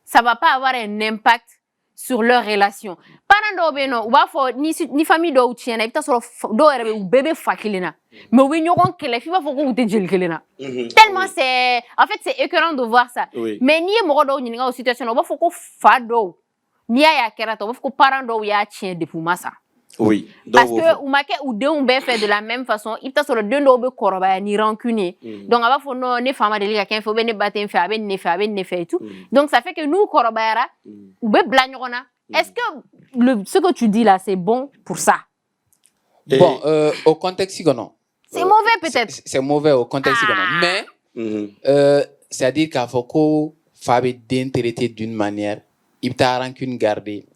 A: ça va pas avoir un impact sur leur relation. Parents d'obéno, ou va ni famille d'au tient, et peut-être d'au ou bébé fakilena. Mais oui, nous on que les filles va faut qu'on te gèle kelena. Tellement c'est, en fait, c'est écœurant de voir ça. Mais ni moi d'au ni nga situation, on va faut qu'on fado, ni ya kerata, on va faut qu'on parents d'au ya tient de pour ça.
C: Oui.
A: Parce que ou deux on fait de la même façon, il t'a sur le deux nobe koroba ni rancunier. Donc on va faire non ne femme de liga qu'un faut ben batin faire ben ne faire et tout. Donc ça fait que nous korobara ou be blagnona. Est-ce que ce que tu dis là c'est bon pour ça?
B: Bon, au contexte non.
A: C'est mauvais peut-être.
B: C'est mauvais au contexte mais c'est-à-dire qu'il faut que Fabe traité d'une manière, il t'a rancune gardée.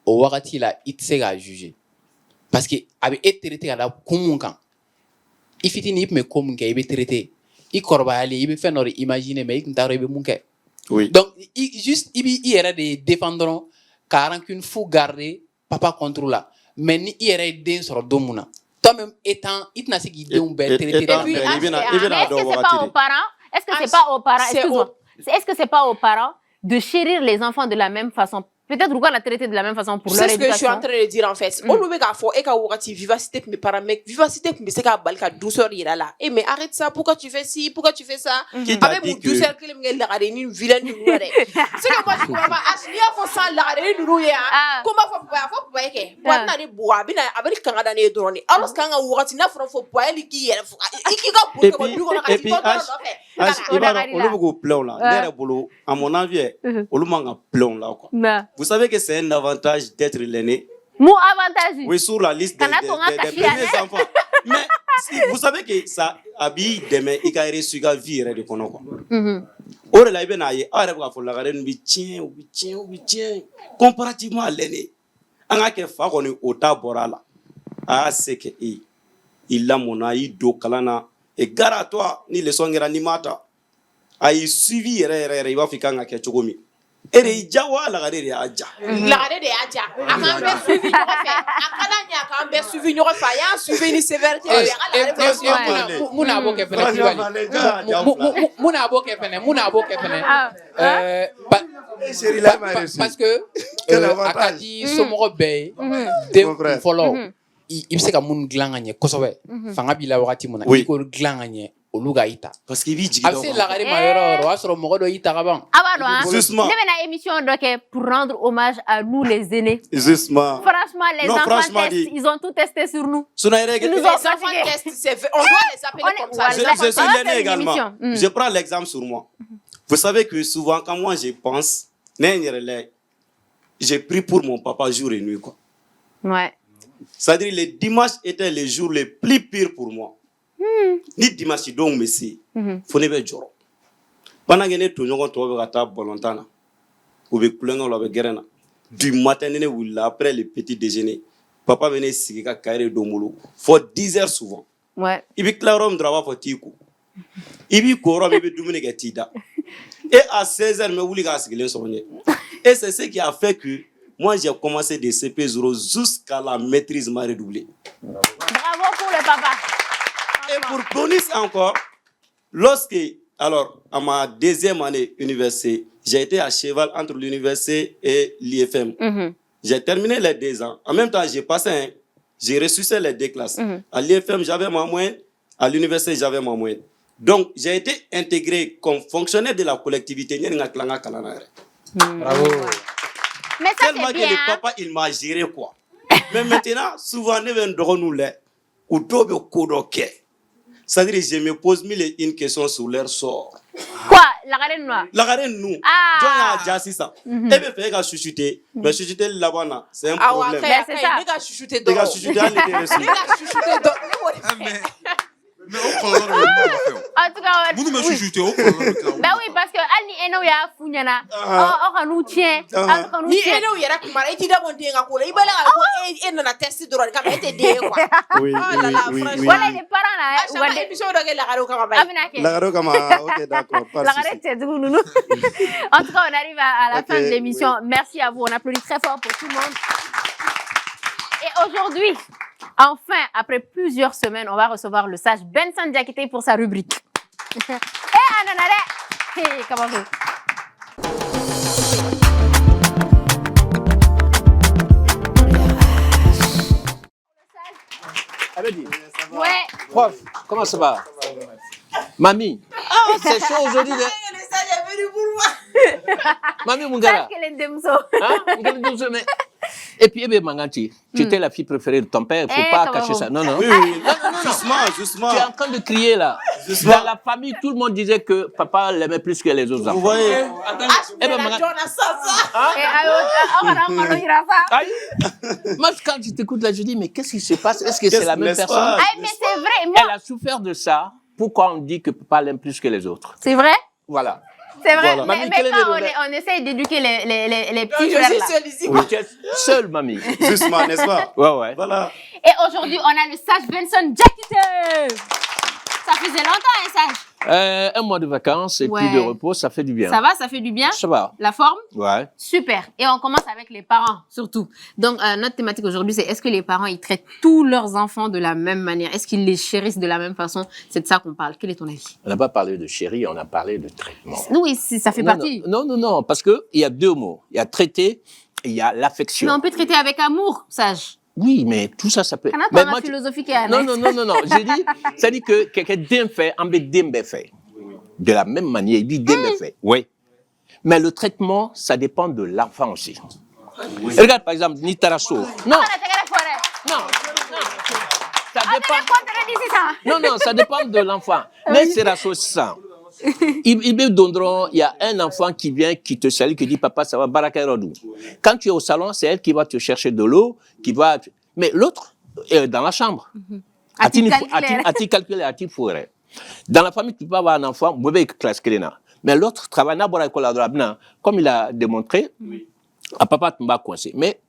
B: Au wakati là, il te juger. Parce que avec être traité à la kumunkan, il fit ni me kumunkan, il est traité. Il corba aller, il fait non imaginer mais il t'arrive munkan.
C: Oui.
B: Donc il era de défendre car rancune fou garder papa contrôle mais ni il era den sur domuna. Toi-même étant, il n'a pas d'idée un bel traité.
A: Est-ce que c'est pas aux parents? Est-ce que c'est pas aux parents de chérir les enfants de la même façon? Peut-être qu'on la traiter de la même façon pour leur éducation.
D: C'est ce que je suis en train de dire en fait. On nous met à fond et qu'à ouati vivacité mes parents mec vivacité mais c'est qu'à balka douceur il est là. Eh mais arrête ça, pourquoi tu fais ci, pourquoi tu fais ça? Avec mon douceur que les la reine une vilaine du noir. C'est que moi je comprends pas. Aslia faut ça la reine du noir. Comment faut pas que? Pour na de bois bina avec Canada ne drone. Alors quand on ouati na faut pas il qui est. Il ga pour que du on a
C: et puis on le go plein là. Les bolo à mon avis, on le manga plein là quoi. Vous savez que c'est un avantage d'être l'aîné.
A: Mon avantage.
C: Oui, sur la liste des premiers enfants. Mais vous savez que ça habille demain, il a reçu la vie de Kono. Or là, il a comparativement à l'aîné. On a que faire qu'on est au taborala. Ah, c'est que il a mon aïe do kalana et gare à toi ni le son animata. Aïe suivi il va faire un ketchugomi. Et jawa la gare de aja.
D: La gare de aja. Akan be suivi ñoko fe. Akala nya kan be suivi ñoko fa ya suivi ni sévérité.
B: Muna boke fene. Parce que akati somoro be de follow. Il se ka mun glanganye kosobe. Fanga bila wakati muna ko glanganye.
C: Parce qu'il vit
A: justement. Émission pour rendre hommage à nous les aînés.
C: Justement.
A: Franchement, les enfants testent, ils ont tout testé sur nous. Les
D: enfants testent, on doit les appeler comme ça.
C: Je suis l'aîné également. Je prends l'exemple sur moi. Vous savez que souvent, quand moi je pense, j'ai pris pour mon papa jour et nuit. Quoi.
A: Ouais.
C: C'est-à-dire les dimanches étaient les jours les plus pires pour moi. Ni dimanche donc messi faut ne be joro pendant que ne to nyogon to be gata bolontana ou be kulengo lo be gerena du matin ne wula après le petit déjeuner papa venait sigi ka carré do mulu for 10 heures souvent
A: ouais
C: ibi clarom drava for tiku ibi koro be dumine ke tida et à 16 heures me wuli ka sigi le sonye et c'est ce qui a fait que moi j'ai commencé de CP0 jusqu'à la maîtrise m'a redoublé.
A: Bravo pour le papa.
C: Et pour bonus encore, alors, à ma deuxième année université, j'ai été à cheval entre l'université et l'IFM. J'ai terminé les 2 ans. En même temps, j'ai reçu les 2 classes. À l'IFM, j'avais ma moyenne. À l'université, j'avais ma moyenne. Donc, j'ai été intégré comme fonctionnaire de la collectivité.
B: Bravo.
A: Mais ça,
C: tellement
A: c'est bien.
C: Que le papa, il m'a géré quoi. Mais maintenant, souvent, nous ou dobe kodoke. C'est-à-dire, je me pose mille une questions sur leur sort.
A: Quoi? La reine noire?
C: La reine nous.
A: Ah!
C: John a déjà ça. Et bien, fait qu'à chuchoter. Mais chuchoter là-bas, c'est un problème.
D: C'est ça. Les gars chuchoter
C: donc. Les gars chuchoter, on était reçus.
D: Les gars chuchoter donc.
E: Mais on prend le
A: en tout cas,
E: vous me chuchotez.
A: Ben oui, parce que Alni Eno ya funyana. Oh, nous tient.
D: Ni Eno yara kumara. Iti d'abord dire à quoi? Il va là. Et na tester droit. Comme était dit quoi.
C: Oui.
A: Voilà les parents là.
D: Voilà les émissions de la radio comme ça.
C: La radio comme ça. Ok, d'accord.
A: La radio c'est tout nous. En tout cas, on arrive à la fin de l'émission. Merci à vous. On applaudit très fort pour tout le monde. Et aujourd'hui, enfin, après plusieurs semaines, on va recevoir le sage Benson Diakité pour sa rubrique. Comment vous? Ouais.
I: Prof, comment ça va? Mamie, c'est chaud aujourd'hui.
D: Le sage est venu pour moi.
I: Mamie Mungara.
A: Hein?
I: Et puis, Manganti, tu étais la fille préférée de ton père, il ne faut pas cacher ça. Non, non.
C: Oui, oui. Justement.
I: Tu es en train de crier là. Dans la famille, tout le monde disait que papa l'aimait plus que les autres enfants.
C: Vous voyez
I: Moi, quand je t'écoute là, je dis, mais qu'est-ce qui se passe? Est-ce que c'est la même personne?
A: Ah, mais c'est vrai.
I: Elle a souffert de ça. Pourquoi on dit que papa l'aime plus que les autres?
A: C'est vrai?
I: Voilà.
A: C'est vrai,
I: Voilà.
A: mais
I: Mamie,
A: quand on essaye d'éduquer les petits frères là.
I: Oui, tu es seule, mamie.
C: Justement, n'est-ce pas?
I: Ouais.
C: Voilà.
A: Et aujourd'hui, on a le sage Benson Jakite. Ça faisait longtemps, un sage.
I: Un mois de vacances et puis de repos, ça fait du bien.
A: Ça va, ça fait du bien?
I: Ça va.
A: La forme?
I: Ouais.
A: Super. Et on commence avec les parents, surtout. Donc, notre thématique aujourd'hui, c'est est-ce que les parents, ils traitent tous leurs enfants de la même manière? Est-ce qu'ils les chérissent de la même façon? C'est de ça qu'on parle. Quel est ton avis?
I: On n'a pas parlé de chéri, on a parlé de traitement.
A: Oui, ça fait partie.
I: Non, parce qu'il y a deux mots. Il y a traiter et il y a l'affection.
A: Mais on peut traiter avec amour, sage.
I: Oui, mais tout ça, ça peut...
A: Mais moi, philosophie qui est
I: non. J'ai dit, ça dit que quelqu'un d'un fait, un d'un fait. De la même manière, il dit d'un fait. Oui. Mais le traitement, ça dépend de l'enfant aussi. Oui. Regarde, par exemple, Nitaraso. Non. Ça dépend de l'enfant. Mais c'est la chose ça. Il y a un enfant qui vient, qui te salue, qui dit papa, ça va, Barakarodou. Quand tu es au salon, c'est elle qui va te chercher de l'eau, mais l'autre est dans la chambre. A-t-il calculé, a-t-il fourré? Dans la famille, tu peux avoir un enfant, mais l'autre travaille comme il a démontré, à papa tu vas coincé. Mais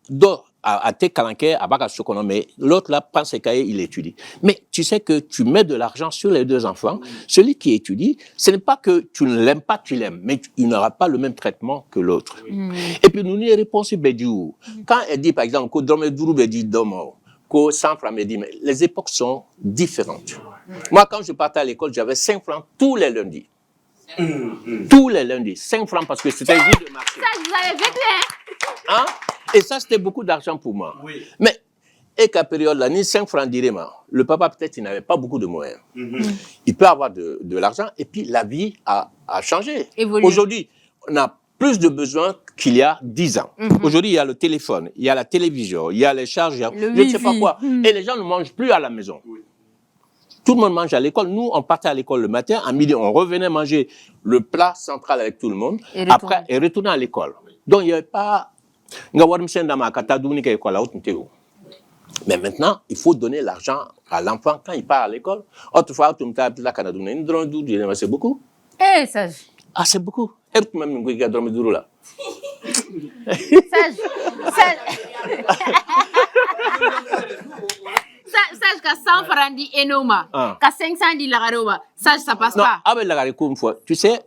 I: à tes calanquets, à baka mais l'autre là pense qu'il étudie. Mais tu sais que tu mets de l'argent sur les deux enfants. Celui qui étudie, ce n'est pas que tu ne l'aimes pas, tu l'aimes, mais il n'aura pas le même traitement que l'autre. Et puis nous n'y répondons quand elle dit par exemple que Dromeduru dit Domo, que 100 francs me dit, mais les époques sont différentes. Moi quand je partais à l'école, j'avais 5 francs tous les lundis. Tous les lundis, 5 francs parce que c'était le jour de marché.
A: Ça, vous avez vécu,
I: hein? Et ça, c'était beaucoup d'argent pour moi. Oui. Mais, et qu'à période là, ni 5 francs directement, le papa, peut-être, il n'avait pas beaucoup de moyens. Il peut avoir de l'argent, et puis la vie a changé. Aujourd'hui, on a plus de besoins qu'il y a 10 ans. Aujourd'hui, il y a le téléphone, il y a la télévision, il y a les chargeurs, je ne sais pas quoi. Et les gens ne mangent plus à la maison. Tout le monde mange à l'école. Nous, on partait à l'école le matin, à midi, on revenait manger le plat central avec tout le monde, après, et retourner à l'école. Donc, il n'y avait pas... Mais maintenant, il faut donner l'argent à l'enfant quand il part à l'école. Autrefois, c'est beaucoup.
A: Eh, sage.
I: Ah, c'est beaucoup. Et même là.
A: Sage. Sage qu'à 100 francs dit Enoma, qu'à 500 dit Lagaroma. Sage, ça passe pas.
I: Ah, mais Lagaricou, tu sais,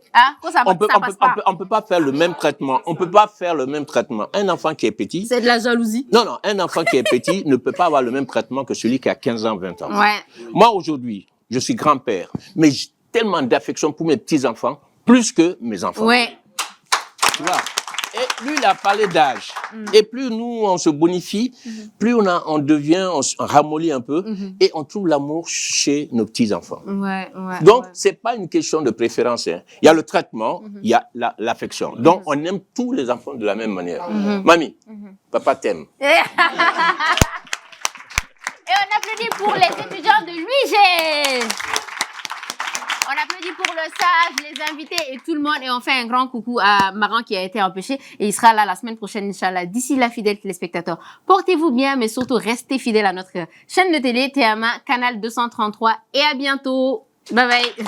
I: on peut pas faire le même traitement. On peut pas faire le même traitement. Un enfant qui est petit.
A: C'est de la jalousie.
I: Non, un enfant qui est petit ne peut pas avoir le même traitement que celui qui a 15 ans, 20 ans.
A: Ouais.
I: Moi, aujourd'hui, je suis grand-père, mais j'ai tellement d'affection pour mes petits-enfants, plus que mes enfants.
A: Ouais.
I: Tu vois? Et plus il a parlé d'âge, et plus nous, on se bonifie, plus on ramollit un peu, et on trouve l'amour chez nos petits-enfants. Donc, c'est pas une question de préférence. Hein. Il y a le traitement, il y a l'affection. Donc, on aime tous les enfants de la même manière. Mamie, papa t'aime.
A: Et on applaudit pour les étudiants de l'UIG. On applaudit pour le sage, les invités et tout le monde. Et on fait un grand coucou à Maran qui a été empêché. Et il sera là la semaine prochaine, Inch'Allah. D'ici là, fidèles téléspectateurs, portez-vous bien, mais surtout restez fidèles à notre chaîne de télé, TMA, canal 233. Et à bientôt. Bye bye.